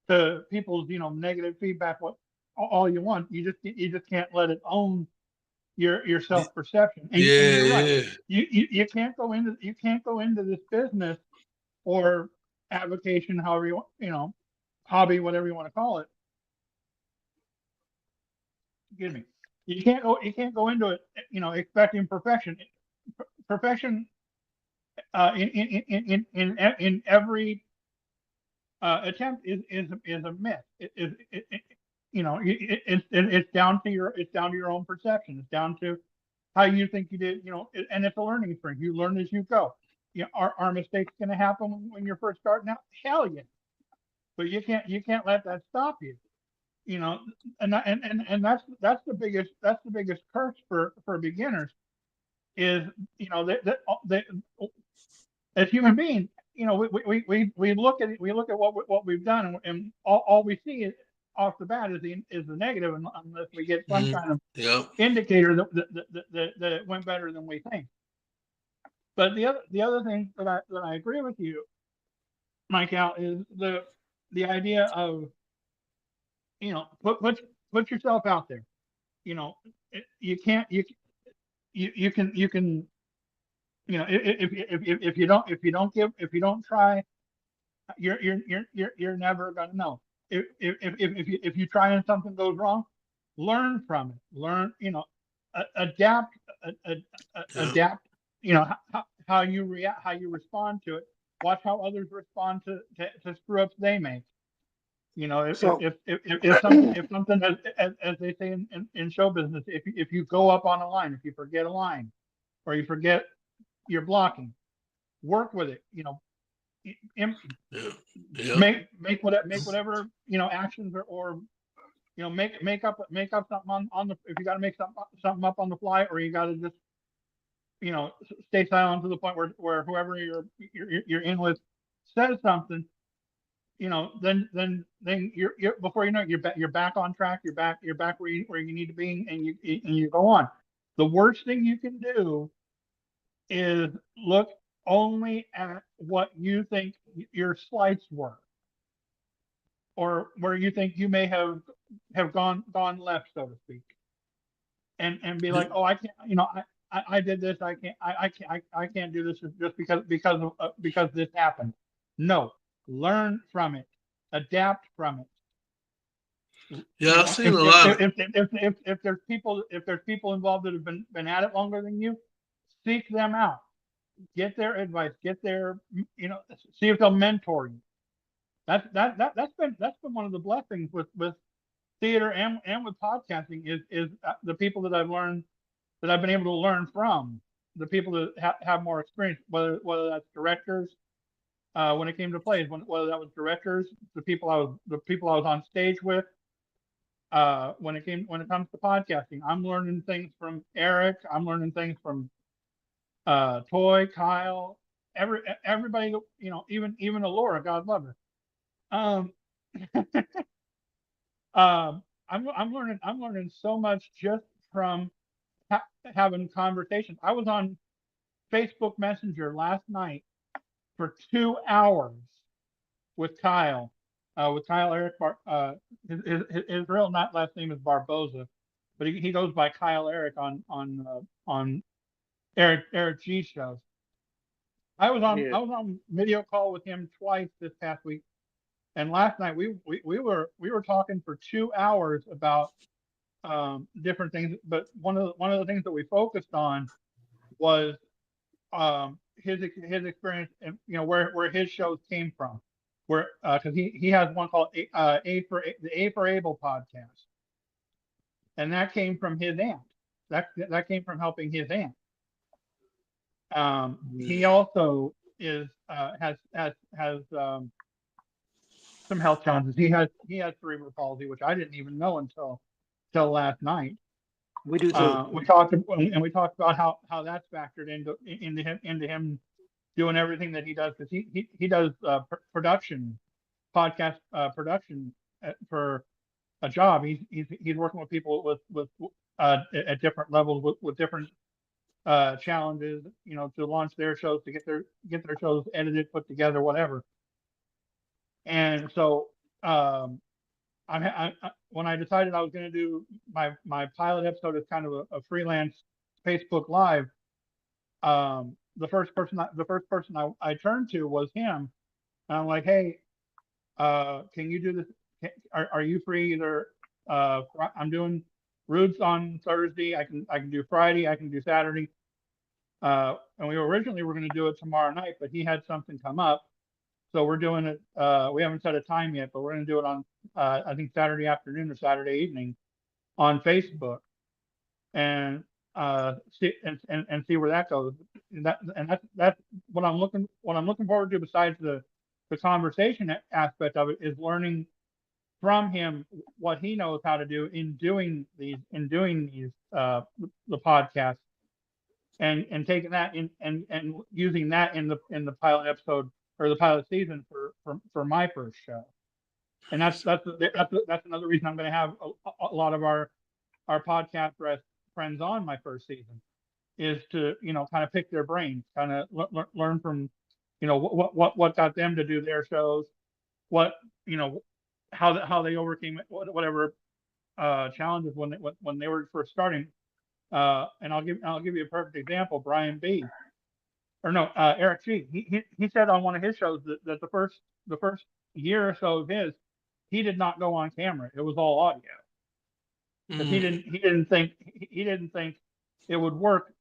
to people's negative feedback all you want. You just can't let it own your self perception. And Yeah, you're right. yeah. You can't go into this business or avocation, however hobby, whatever you want to call it. Excuse me. You can't go into it expecting perfection. Perfection in every attempt is a myth. It's down to your own perception. It's down to how you think you did. And it's a learning experience. You learn as you go. Are mistakes going to happen when you're first starting out? Hell yeah. But you can't let that stop you. You know, and that's the biggest curse for beginners is they as human beings. we look at it, we look at what we've done, and all we see is, off the bat is the negative, unless we get some kind of indicator that it went better than we think. But the other thing that I agree with you, Mike, Al, is the idea of, put yourself out there. You can't you can if you don't try, you're never gonna know. If you try and something goes wrong, learn from it. Adapt, adapt. How you react, how you respond to it. Watch how others respond to screw ups they make. If something, as they say in show business, if you go up on a line, if you forget a line, or you forget your blocking, work with it. Make whatever actions, or make up something on the, if you got to make something up on the fly, or you got to just stay silent to the point where whoever you're in with says something, then you're before you know it, you're back on track. You're back where you need to be, and you go on. The worst thing you can do is look only at what you think your slights were, or where you think you may have gone left, so to speak, and be like, oh, I can't, I did this, I can't do this just because this happened. No, learn from it, adapt from it. Yeah, I've seen a lot. If there's people involved that have been at it longer than you, seek them out, get their advice, get their, see if they'll mentor you. That's been one of the blessings with theater and with podcasting is the people that I've been able to learn from, the people that have more experience, whether that's directors, when it came to plays, whether that was directors, the people I was on stage with, when it comes to podcasting, I'm learning things from Eric, I'm learning things from Toy, Kyle, everybody, even Alora, God love her. I'm learning so much just from having conversations. I was on Facebook Messenger last night for 2 hours with Kyle, Eric. His real last name is Barboza, but he goes by Kyle Eric on Eric G's shows. I was on video call with him twice this past week, and last night we were talking for 2 hours about different things. But one of the things that we focused on was his experience, and where his shows came from, where because he has one called the A for Able podcast, and that came from his aunt. That came from helping his aunt. He also has some health challenges. He has cerebral palsy, which I didn't even know until last night. We do too. We talked about how that's factored into him doing everything that he does, because he does production, podcast production for a job. He's working with people with at different levels with different challenges, to launch their shows, to get their shows edited, put together, whatever. And so when I decided I was going to do my pilot episode as kind of a freelance Facebook Live, the first person I turned to was him, and I'm like, hey, can you do this? Are you free? Either I'm doing Roots on Thursday. I can do Friday. I can do Saturday. And we originally were going to do it tomorrow night, but he had something come up. So we're doing it. We haven't set a time yet, but we're going to do it on, I think, Saturday afternoon or Saturday evening on Facebook, and see where that goes. And that's what I'm looking forward to. Besides the conversation aspect of it, is learning from him what he knows how to do in doing these the podcast, and taking that and using that in the pilot episode or the pilot season for my first show. And that's another reason I'm going to have a lot of our podcast friends on my first season, is to kind of pick their brains, kind of learn from what got them to do their shows, what how they overcame whatever challenges when they were first starting. And I'll give you a perfect example. Brian B. or no Eric G. He said on one of his shows that the first year or so of his, he did not go on camera. It was all audio because he didn't think it would work.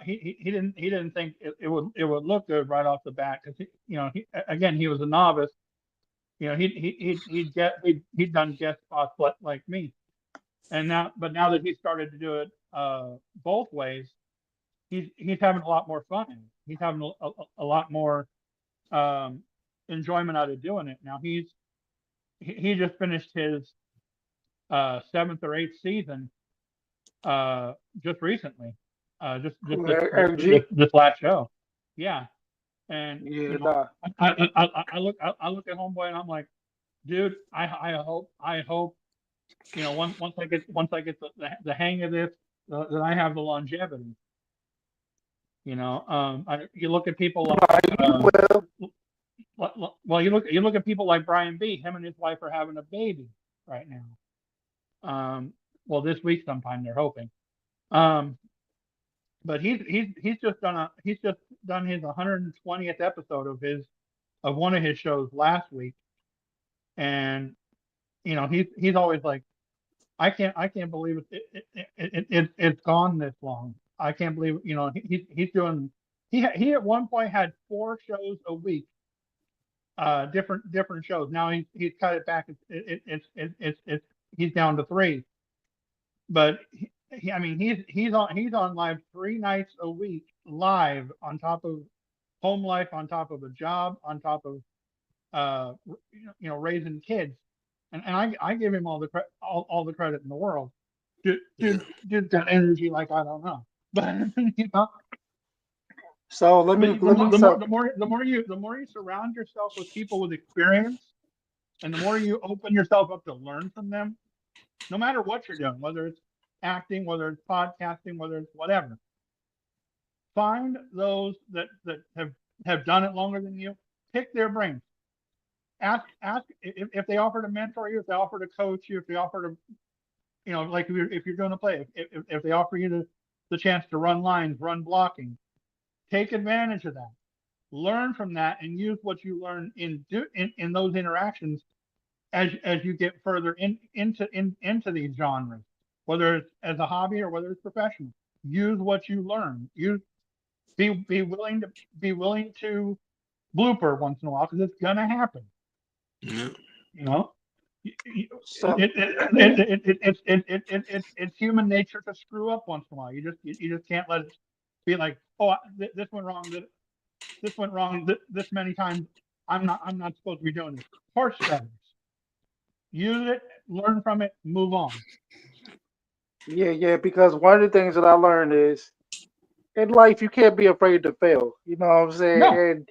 He didn't think it would look good right off the bat because again, he was a novice. He'd done guest spots like me, and now that he started to do it both ways, he's having a lot more fun. He's having a lot more enjoyment out of doing it. Now he just finished his seventh or eighth season just recently, just this last show. Yeah, and Yeah, nah. I look at Homeboy and I'm like, dude, I hope once I get the hang of this, that I have the longevity. You look at people like you look at people like Brian B. Him and his wife are having a baby right now. Well, this week sometime they're hoping. But he's just done his 120th episode of one of his shows last week, and he's always like, I can't believe it's gone this long. I can't believe he's doing. He at one point had 4 shows a week, different shows. Now he's cut it back. It's he's down to 3. But I mean he's on live 3 nights a week, live, on top of home life, on top of a job, on top of raising kids. And I give him all the credit in the world. Dude got energy like I don't know. But So let me the more you surround yourself with people with experience, and the more you open yourself up to learn from them, no matter what you're doing, whether it's acting, whether it's podcasting, whether it's whatever, find those that have done it longer than you. Pick their brains. Ask if they offer to mentor you, if they offer to coach you, if they offer to, like if you're doing a play, if they offer you the chance to run lines, run blocking, take advantage of that. Learn from that and use what you learn in those interactions as you get further into these genres, whether it's as a hobby or whether it's professional. Use what you learn. Be willing to blooper once in a while, because it's gonna happen. Yeah. So It's human nature to screw up once in a while. You just can't let it be like, oh, this went wrong. This went wrong this many times. I'm not supposed to be doing this. Horse feathers. Use it, learn from it, move on. yeah, because one of the things that I learned is, in life you can't be afraid to fail. You know what I'm saying? No. And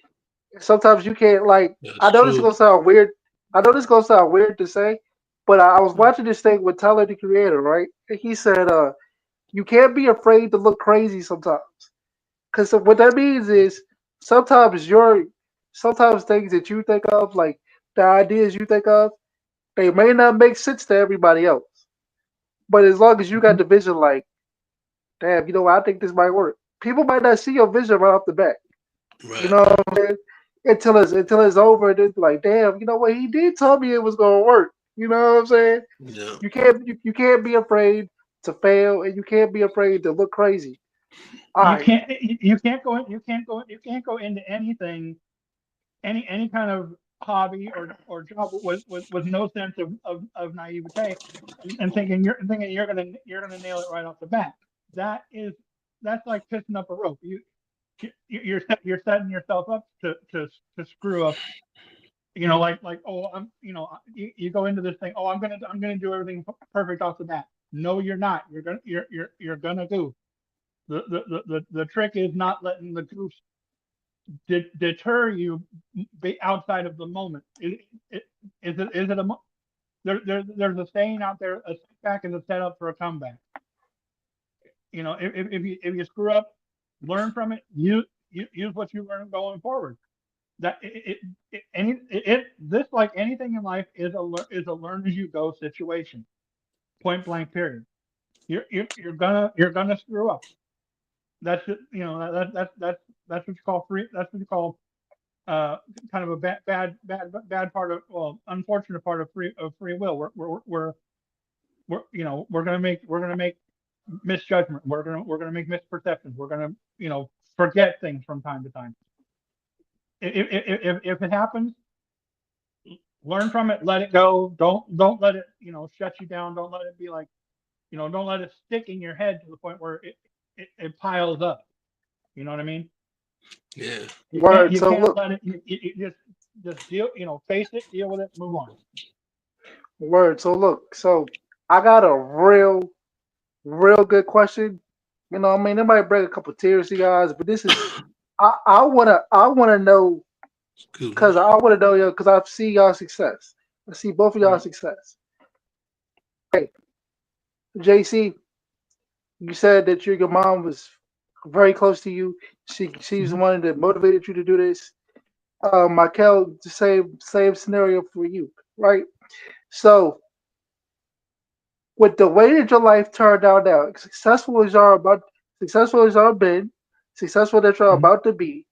sometimes you can't, like, That's I know this is true. gonna sound weird. I know this is gonna sound weird to say, but I was watching this thing with Tyler the Creator, right? And he said, you can't be afraid to look crazy sometimes. Because what that means is sometimes sometimes things that you think of, like the ideas you think of, they may not make sense to everybody else. But as long as you got the vision, like, damn, I think this might work. People might not see your vision right off the bat. You Right. know what I'm saying? Until it's over, and it's like, damn, you know what? He did tell me it was gonna work. You know what I'm saying? Yeah. You can't be afraid to fail, and you can't be afraid to look crazy. All You right. can't go into anything, any kind of hobby or job with no sense of naivete, and thinking you're gonna nail it right off the bat. That's like pissing up a rope. You're setting yourself up to screw up. Like, oh, you go into this thing. Oh, I'm gonna do everything perfect off the bat. No, you're not. You're gonna do. The trick is not letting the goose deter you be outside of the moment? Is it there's a saying out there, a setback is a setup for a comeback. You know, if you screw up, learn from it. Use what you learn going forward. That this, like anything in life, is a learn as you go situation. Point blank. Period. You're gonna screw up. That's you know that's what you call free. That's what you call kind of a bad part of, well, unfortunate part of free will. We're you know we're gonna make misjudgment. We're gonna make misperceptions. We're gonna, you know, forget things from time to time. If it happens, learn from it. Let it go. Don't let it, you know, shut you down. Don't let it be like, you know, don't let it stick in your head to the point where it piles up. You know what I mean? Yeah. Word. You So can't look, let it. You just deal. You know, face it, deal with it, move on. word. So look. So I got a real good question. You know, I mean, it might bring a couple tears to you guys, but this is I wanna know, Excuse me. because I wanna know, yo, because I see y'all success. I see both of y'all Right. success. Hey, JC, you said that your mom was very close to you. She's the Hmm. one that motivated you to do this. Michael, the same scenario for you, right? So with the way that your life turned out now, successful as y'all been, successful that y'all Hmm. about to be,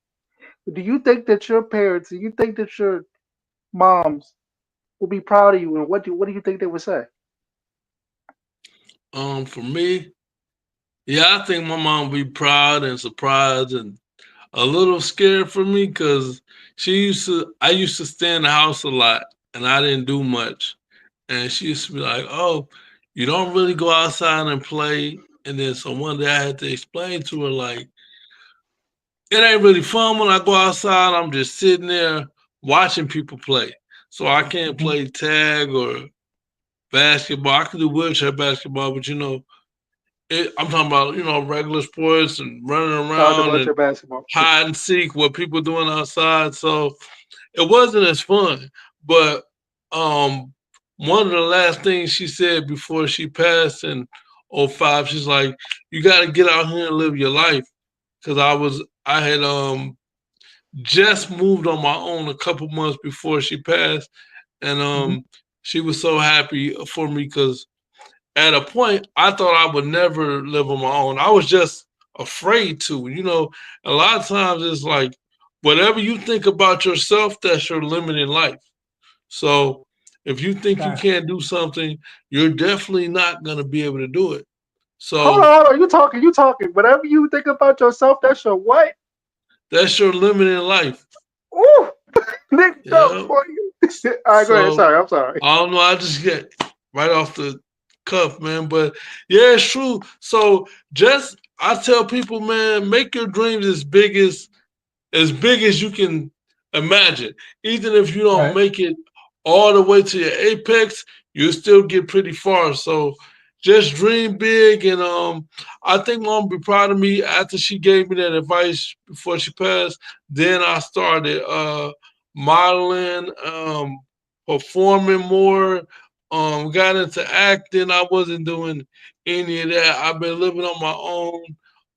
do you think that your parents, do you think that your moms will be proud of you, and what do you think they would say? For me, yeah, I think my mom would be proud and surprised and a little scared for me because I used to stay in the house a lot and I didn't do much. And she used to be like, "Oh, you don't really go outside and play." And then so one day I had to explain to her, like, it ain't really fun when I go outside. I'm just sitting there watching people play. So I can't Hmm. play tag or basketball. I can do wheelchair basketball, but I'm talking about, regular sports and running Shout out to around and Vulture Basketball. hide and seek, what people doing outside. So it wasn't as fun. But um, one of the last things she said before she passed in '05, she's like, "You got to get out here and live your life." Because I had just moved on my own a couple months before she passed, and Hmm. she was so happy for me because at a point I thought I would never live on my own. I was just afraid to. A lot of times it's like whatever you think about yourself, that's your limit in life. So if you think you Fact. can't do something, you're definitely not gonna be able to do it. Hold on, So hold on. You talking. Whatever you think about yourself, that's your what? that's your limit in life. Ooh, Nick, no, Yeah. boy. All right, go ahead. So Sorry, I'm sorry. I don't know. I just get right off the cuff, man. But yeah, it's true. So just I tell people, man, make your dreams as big as you can imagine. Even if you don't Right. make it all the way to your apex, you still get pretty far. So just dream big, and I think mom will be proud of me after she gave me that advice before she passed. Then I started modeling, performing more, got into acting. I wasn't doing any of that. I've been living on my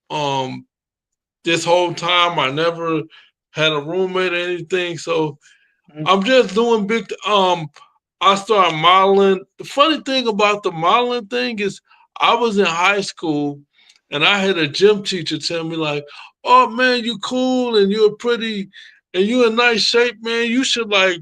own. This whole time. I never had a roommate or anything. So Mhm. I'm just doing big. I started modeling. The funny thing about the modeling thing is, I was in high school, and I had a gym teacher tell me like, "Oh man, you cool and you're pretty and you in nice shape, man. You should like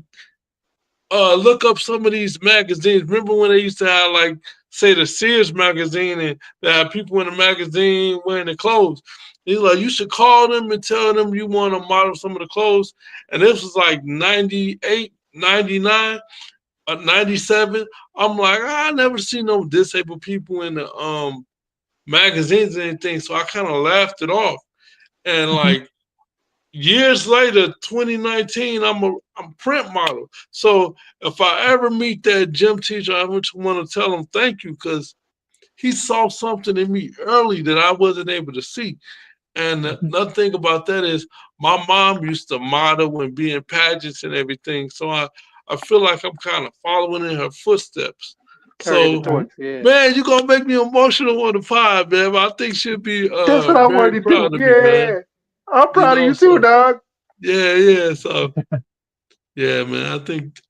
look up some of these magazines. Remember when they used to have like say the Sears magazine and they have people in the magazine wearing the clothes. He's like, you should call them and tell them you want to model some of the clothes. And this was like 98, 99, 97. I'm like, I never seen no disabled people in the magazines or anything. So I kind of laughed it off. And Mhm. like years later, 2019, I'm print model. So if I ever meet that gym teacher, I want to tell him, thank you, because he saw something in me early that I wasn't able to see. And another thing about that is my mom used to model and be in pageants and everything. So I feel like I'm kind of following in her footsteps. Carrying the So, torch. Yeah. man, you're going to make me emotional on the pod, man. But I think she'll be That's what I very wanted to do. proud of me, man. Yeah. I'm You proud of know, you too, so dog. yeah. So yeah, man.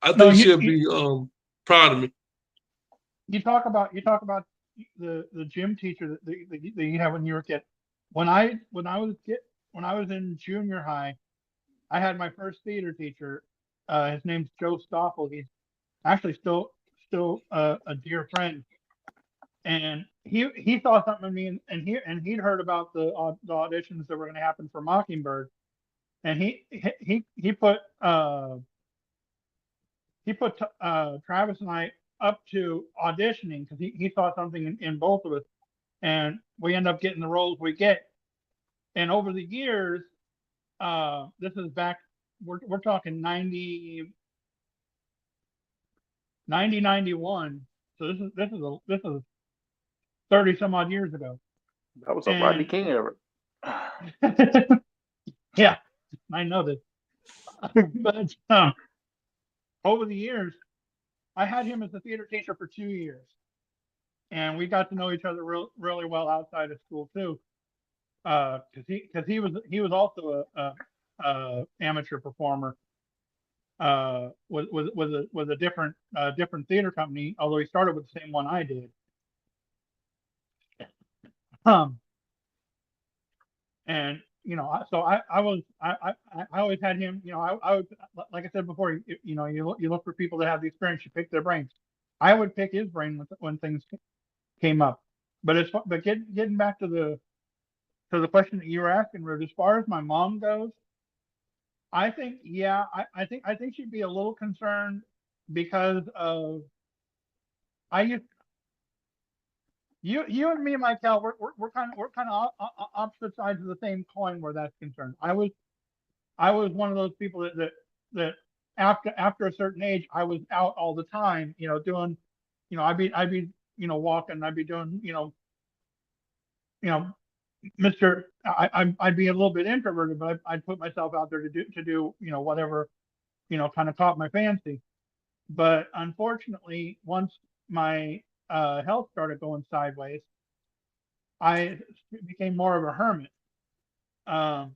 I No, think she'll be proud of me. you talk about the gym teacher that you have when you were a kid. When I was in junior high, I had my first theater teacher. His name's Joe Stoffel. He's actually still a dear friend. And he saw something in me, and he'd heard about the auditions that were going to happen for Mockingbird, and he put Travis and I up to auditioning because he saw something in both of us, and we end up getting the roles we get. And over the years, this is back, we're talking 91. So this is 30 some odd years ago. That was a Rodney And King era. yeah, I know this. But over the years, I had him as a theater teacher for 2 years, and we got to know each other really well outside of school too. Because he was also a amateur performer. With a different theater company, although he started with the same one I did. Um, and so I always had him. I would, like I said before, you look for people that have the experience. You pick their brains. I would pick his brain when things came up. Getting back to the question that you were asking, Ruth, as far as my mom goes, I think, yeah, I think she'd be a little concerned because of I used you and me, Michael, we're kind of opposite sides of the same coin where that's concerned. I was one of those people that after a certain age, I was out all the time, doing, I'd be walking, I'd be doing, you know Mr. I'd be a little bit introverted, but I'd put myself out there to do whatever kind of caught my fancy. But unfortunately, once my health started going sideways, I became more of a hermit. Um,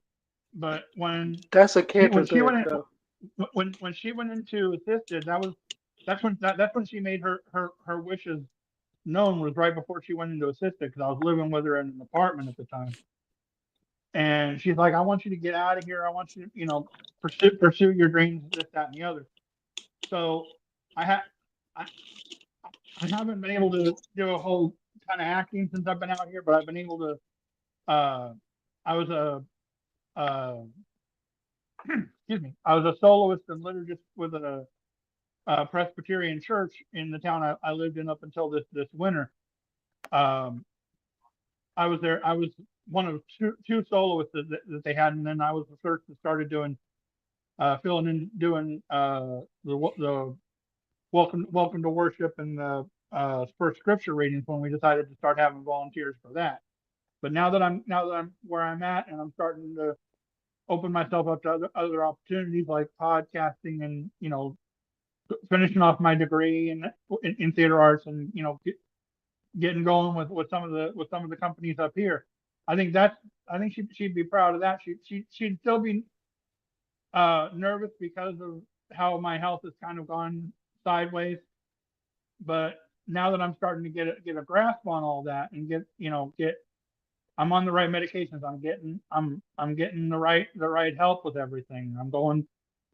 but That's a when cancer she thing, went though. when she went into assisted, that's when she made her wishes known, was right before she went into assisted, because I was living with her in an apartment at the time. And she's like, I want you to get out of here. I want you to, pursue your dreams, this, that, and the other. So I ha I, I haven't been able to do a whole kind of acting since I've been out here, but I've been able to. I was uh, excuse me, I was a soloist and liturgist with a Presbyterian church in the town I lived in up until this winter. Um, I was there. I was one of two soloists that they had, and then I was the first that started doing filling in, doing the welcome to worship and the first scripture readings when we decided to start having volunteers for that. But now that I'm where I'm at, and I'm starting to open myself up to other opportunities like podcasting, and finishing off my degree in theater arts, and getting going with some of the companies up here. I think she'd be proud of that. She'd still be nervous because of how my health has kind of gone sideways. But now that I'm starting to get a grasp on all that, and get I'm on the right medications. I'm getting the right help with everything.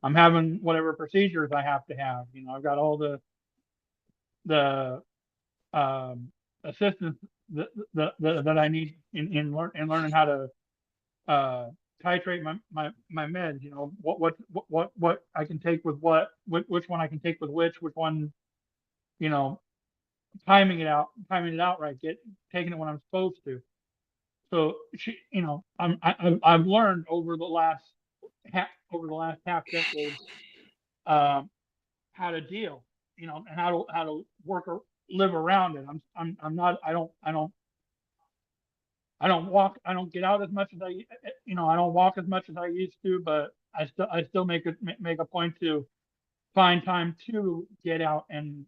I'm having whatever procedures I have to have. I've got all the assistance that I need in learning how to uh, titrate my meds. What I can take with which one I can take with which one, you know, timing it out right, taking it when I'm supposed to. So I've learned over the last half decade, um, how to deal, and how to live around it. I'm not I don't I don't walk. I don't get out as much as I don't walk as much as I used to, but I still make a point to find time to get out and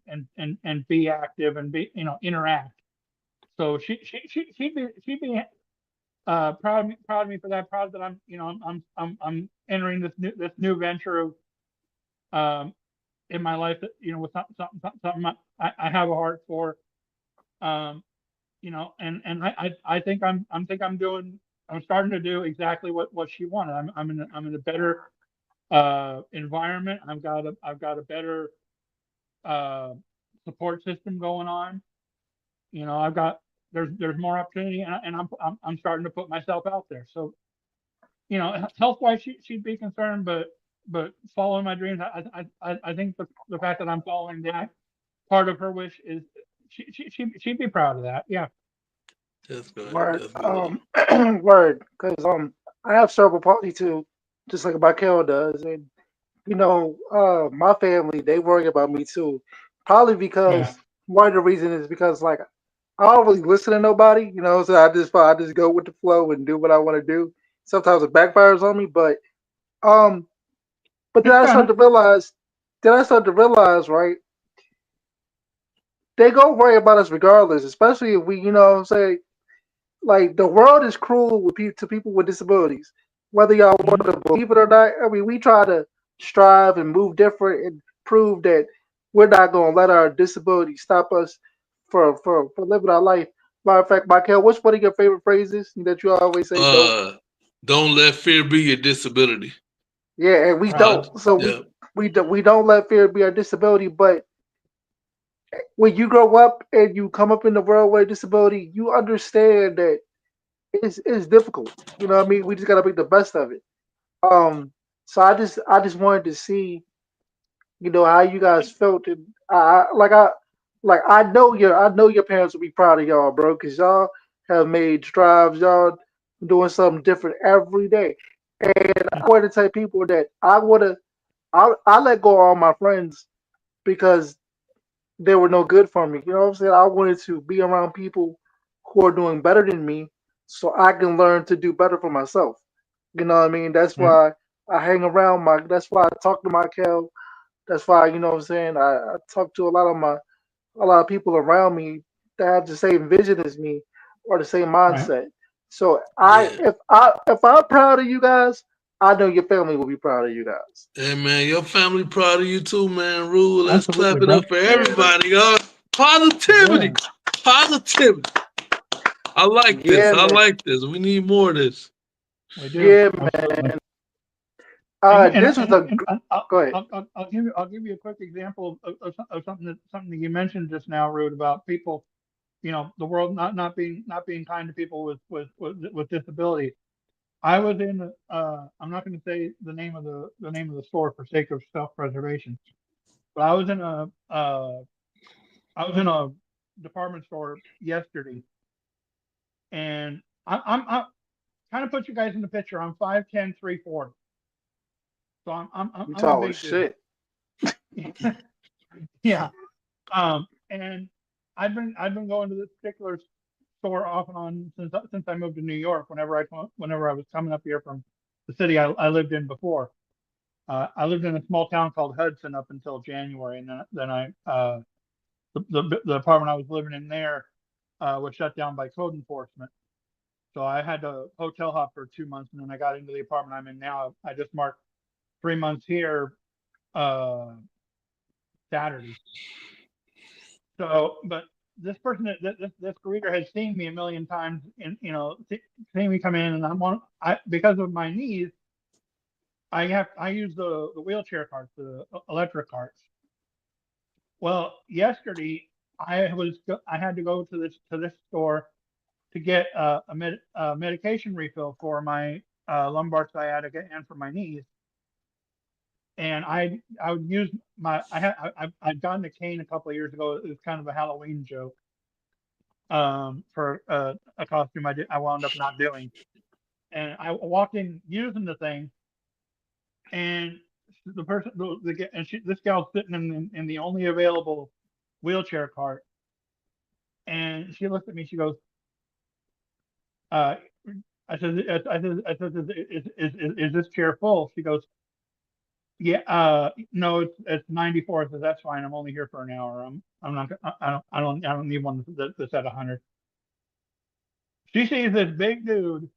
be active and be interact. So she'd be proud of me for that. Proud that I'm entering this new venture of in my life that with something I have a heart for. Um, and I think I'm starting to do exactly what she wanted. I'm in a better environment. I've got a better uh, support system going on. I've got there's more opportunity, and I'm starting to put myself out there. So health wise, she'd be concerned, but following my dreams, I think the fact that I'm following that part of her wish is she'd be proud of that. Yeah. That's good. Word, That's good. word, because I have cerebral palsy too, just like Michael does, and my family they worry about me too, probably Yeah. because one of the reasons is because like I don't really listen to nobody, so I just go with the flow and do what I want to do. Sometimes it backfires on me, um, but then I start to realize, right? They go worry about us regardless, especially if we, what I'm saying, like the world is cruel to people with disabilities, whether y'all want Mhm. to believe it or not. I mean, we try to strive and move different and prove that we're not going to let our disability stop us for living our life. Matter of fact, Michael, what's one of your favorite phrases that you always say? Don't. Uh, don't let fear be your disability. Yeah, and we Right. don't. So we Yeah. we don't let fear be our disability. But when you grow up and you come up in the world with a disability, you understand that it's difficult. You know what I mean? We just gotta make the best of it. Um, so I just wanted to see, how you guys felt, and I know your parents will be proud of y'all, bro, because y'all have made strides. Y'all doing something different every day. And I want to tell people that I let go of all my friends because they were no good for me. You know what I'm saying? I wanted to be around people who are doing better than me so I can learn to do better for myself. You know what I mean? That's Right. why I hang around that's why I talk to my Kel. That's why, you know what I'm saying, I talk to a lot of people around me that have the same vision as me or the same Right. mindset. So I Yeah. if I'm proud of you guys, I know your family will be proud of you guys. Hey man, your family proud of you too, man. Rule. Let's Absolutely, clap it bro. up for Yeah. everybody, y'all. Positivity. Yeah, Positivity. I like this. Yeah, I man. like this. We need more of this. we do. Yeah, Absolutely. man. And and This was and, a and go ahead. I'll give you a quick example of something that you mentioned just now, Rude, about people, the world not being kind to people with disabilities. I was in I'm not going to say the name of the store for sake of self-preservation, but I was in a department store yesterday, and I'm kind of put you guys in the picture. I'm 5'10", 340, so You I'm a tall as big dude. shit. Yeah. And I've been going to this particular store off and on since I moved to New York. Whenever I was coming up here from the city I lived in before. I lived in a small town called Hudson up until January, and then the apartment I was living in there was shut down by code enforcement. So I had to hotel hop for 2 months, and then I got into the apartment I'm in now. I just marked 3 months here uh, Saturday. So, but this person, this greeter has seen me a million times, and seen me come in, and because of my knees, I use the wheelchair carts, the electric carts. Well, yesterday I had to go to this store to get a medication refill for my lumbar sciatica and for my knees, and I would use I'd gotten a cane a couple of years ago. It was kind of a Halloween joke for a costume I wound up not doing. And I walked in using the thing, and the person, and this gal's sitting in the only available wheelchair cart, and she looked at me. She goes, uh, I said, is this chair full? She goes, yeah, no, it's 94. I said, that's fine. I'm only here for an hour. I'm not, I don't need one that's at 100. She sees this big dude,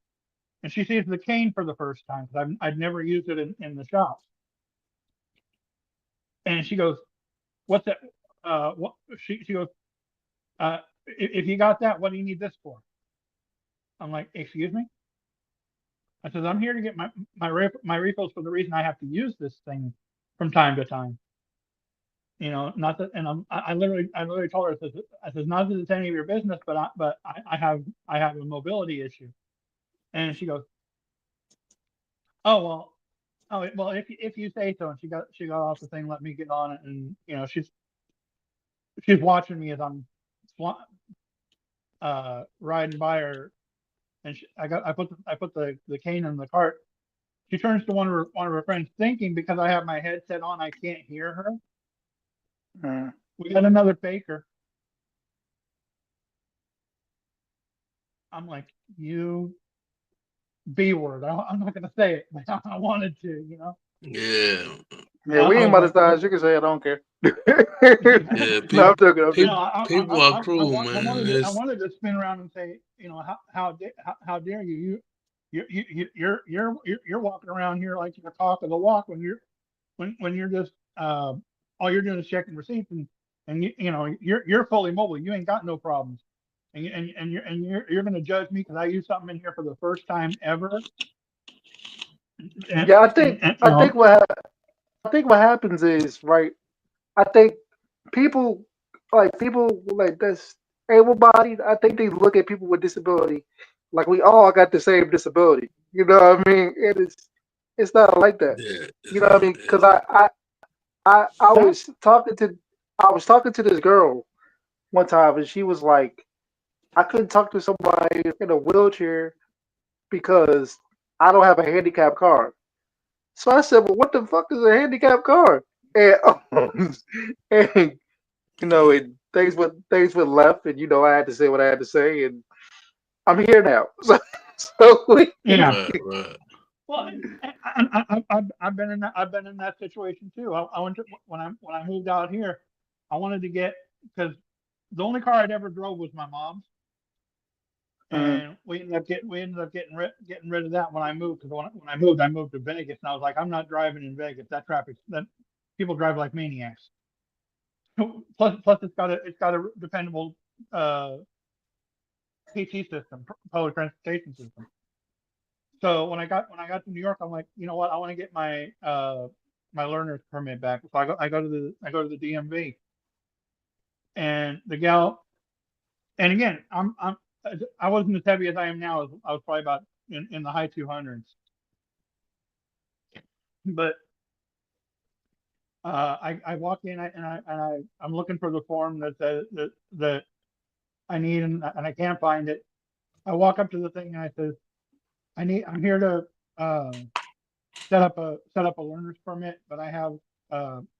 and she sees the cane for the first time because I'd never used it in the shop. And she goes, "What's that? What?" She goes, if you got that, what do you need this for?" I'm like, "Excuse me." I says, "I'm here to get my refills for the reason I have to use this thing from time to time. Not that." And I literally told her, I says, "Not that it's any of your business, but I have a mobility issue." And she goes, "Oh well, if you say so." And she got off the thing, let me get on it, and she's watching me as I'm riding by her, and I put the cane in the cart. She turns to one of her friends, thinking because I have my headset on, I can't hear her. Mm. We got another faker. I'm like, you B word. I'm not gonna say it, but I wanted to. Yeah. Yeah, I we ain't was like, monetized. You can say I don't care. Yeah. No, I'm People joking. I'm no, joking. people are cruel, I man. wanted to, I It's wanted to spin around and say, how dare you? You're walking around here like you're talk of the walk when you're just all you're doing is checking receipts, and you're fully mobile. You ain't got no problems, and you're going to judge me because I use something in here for the first time ever. And, Yeah, and, I think what happens is right. I think people people like this able bodied. I think they look at people with disability like we all got the same disability. You know what I mean? It's not like that. yeah, You it's know what I not mean? that. Because I that I was talking to this girl one time, and she was like, I couldn't talk to somebody in a wheelchair because I don't have a handicap card. So I said, well, what the fuck is a handicap card? And, and and things went left, and I had to say what I had to say, and I'm here now. So yeah. Right, right. Well, I've been in that situation too. I went to when I moved out here, I wanted to get because the only car I'd ever drove was my mom's, mm, and we ended up getting rid of that when I moved because when I moved to Vegas, and I was like, I'm not driving in Vegas. That people drive like maniacs. Plus it's got a uh, PT system, public transportation system. So when I got to New York, I'm like, you know what? I want to get my learner's permit back. So I go to the DMV, and the gal, and again, I wasn't as heavy as I am now. I was probably about in the high 200s, but I walk in I'm looking for the form that I need, and I can't find it. I walk up to the thing and I says, I'm here to uh, set up a learner's permit, but I have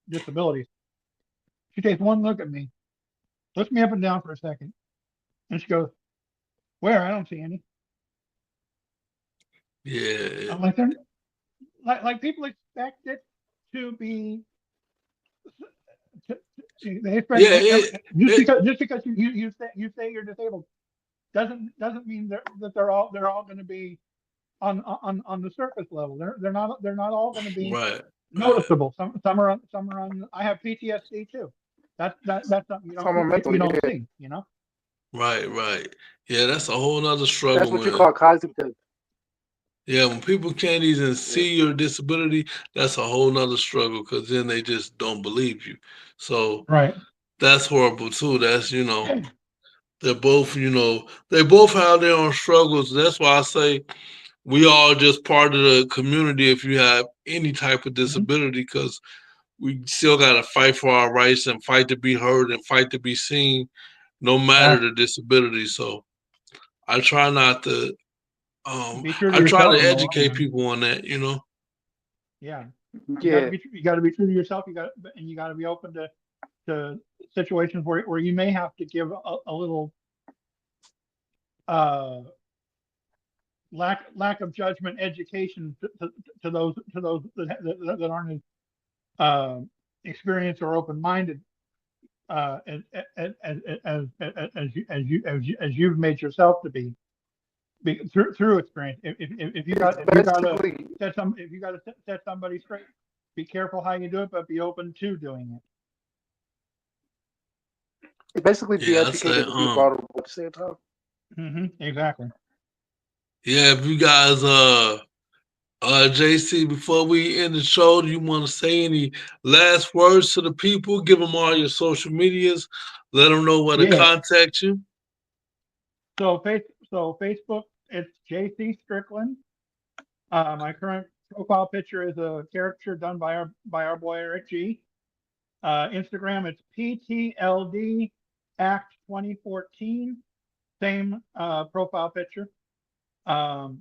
disabilities. She takes one look at me, looks me up and down for a second, and she goes, "Where? I don't see any." Yeah. I'm like, they're like people expect it to be. To, they expect Yeah, just because you say you're disabled doesn't mean that they're all going to be on the surface level. They're not all going to be right, right, noticeable. Some are on. I have PTSD too. That's something you don't someone you mentally, don't yeah. see. right, right. Yeah, that's a whole nother struggle, That's what you man. call cognitive. Yeah, when people can't even Yeah. see your disability, that's a whole nother struggle because then they just don't believe you. So Right. that's horrible too. They're both, they both have their own struggles. That's why I say we all just part of the community if you have any type of Mhm. disability because we still got to fight for our rights and fight to be heard and fight to be seen no matter the Exactly. disability. So I try not to, Be true to I try yourself to in the long educate run. people on that. Yeah. Yeah. You got to be true to yourself. You got to be open to situations where you may have to give a little uh lack of judgment education to those that aren't experienced or open minded as you've made yourself to be through experience. If you got to set somebody straight, be careful how you do it, but be open to doing it. It's basically be Yeah, I say, educated and be vulnerable at the same time. Exactly. Yeah, if you guys, JC, before we end the show, do you want to say any last words to the people? Give them all your social medias. Let them know where to contact you. So Facebook, it's JC Strickland. My current profile picture is a caricature done by our boy Eric G. Instagram, it's PTLD Act 2014. Same profile picture. I'll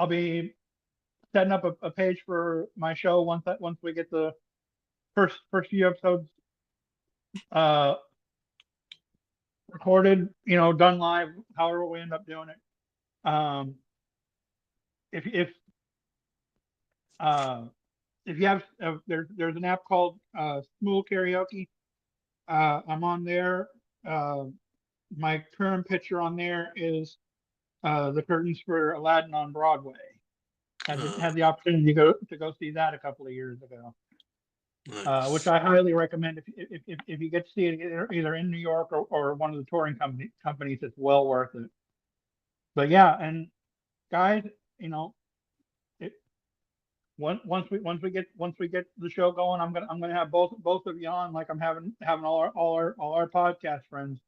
be setting up a page for my show once we get the first few episodes recorded, done live, however we end up doing it. If you have there's an app called Smooth Karaoke. I'm on there. My current picture on there is the curtains for Aladdin on Broadway. Had the opportunity to go see that a couple of years ago. Nice. Which I highly recommend if you get to see it either in New York or one of the touring companies. It's well worth it. But yeah, and guys, once we get the show going, I'm gonna have both of you on, like I'm having all our podcast friends.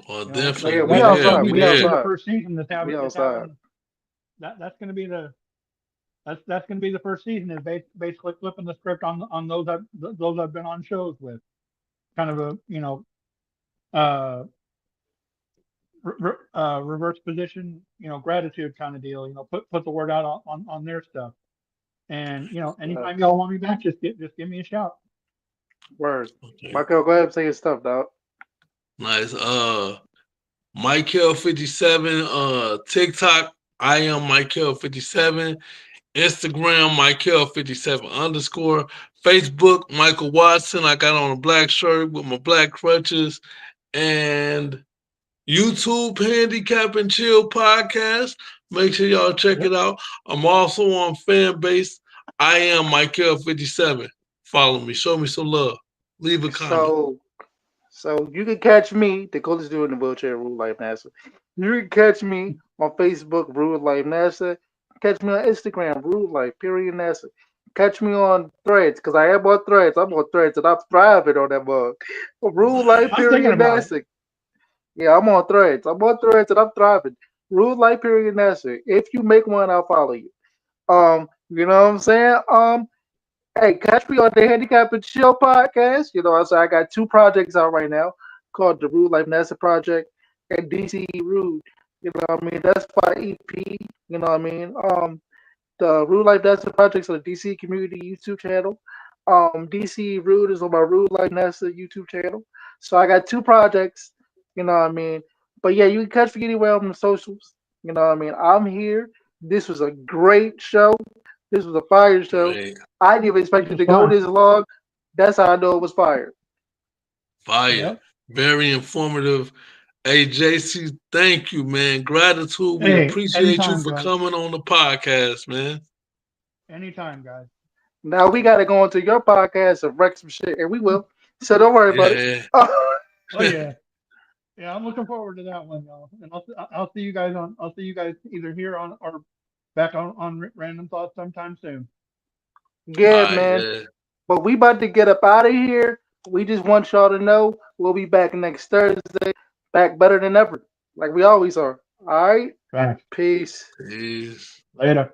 Well, definitely. We outside. The first season that's having that's gonna be that's gonna be the first season, is basically flipping the script on those I've been on shows with. Kind of a reverse position, gratitude kind of deal. Put the word out on their stuff. And anytime y'all want me back, just give me a shout. Word. Okay. Michael, go ahead and say your stuff, dog. Nice. Michael 57, TikTok, I am Michael 57, Instagram, Michael 57 _, Facebook, Michael Watson. I got on a black shirt with my black crutches, and YouTube, Handicap and Chill podcast. Make sure y'all check it out. I'm also on Fanbase. I am Michael 57. Follow me. Show me some love. Leave a comment. So you can catch me, the coolest dude in the wheelchair, Rule Life NASA. You can catch me on Facebook, Rule Life NASA. Catch me on Instagram, Rule Life, period NASA. Catch me on Threads, because I am on Threads. I'm on Threads, and I'm thriving on that mug. Rule Life, period NASA. Yeah, I'm on Threads. I'm on Threads, and I'm thriving. Rule Life, period NASA. If you make one, I'll follow you. You know what I'm saying? Hey, catch me on the Handicap and Chill podcast. So I got 2 projects out right now called the Rude Life NASA Project and DC Rude. That's my EP. The Rude Life NASA Project's on the DC Community YouTube channel. DC Rude is on my Rude Life NASA YouTube channel. So I got 2 projects. But yeah, you can catch me anywhere on the socials. I'm here. This was a great show. This was a fire show. Great. I didn't even expect it to go this long. That's how I know it was fire. Fire. Yep. Very informative. Hey, JC, thank you, man. Gratitude. We appreciate you for coming on the podcast, man. Anytime, guys. Now we got to go into your podcast and wreck some shit, and we will. So don't worry about it. Oh, yeah. Yeah, I'm looking forward to that one, y'all. And I'll see you guys either here on or back on Random Thoughts sometime soon. Yeah, man. Yeah. But we about to get up out of here. We just want y'all to know we'll be back next Thursday. Back better than ever. Like we always are. All right? Right. Peace. Peace. Later.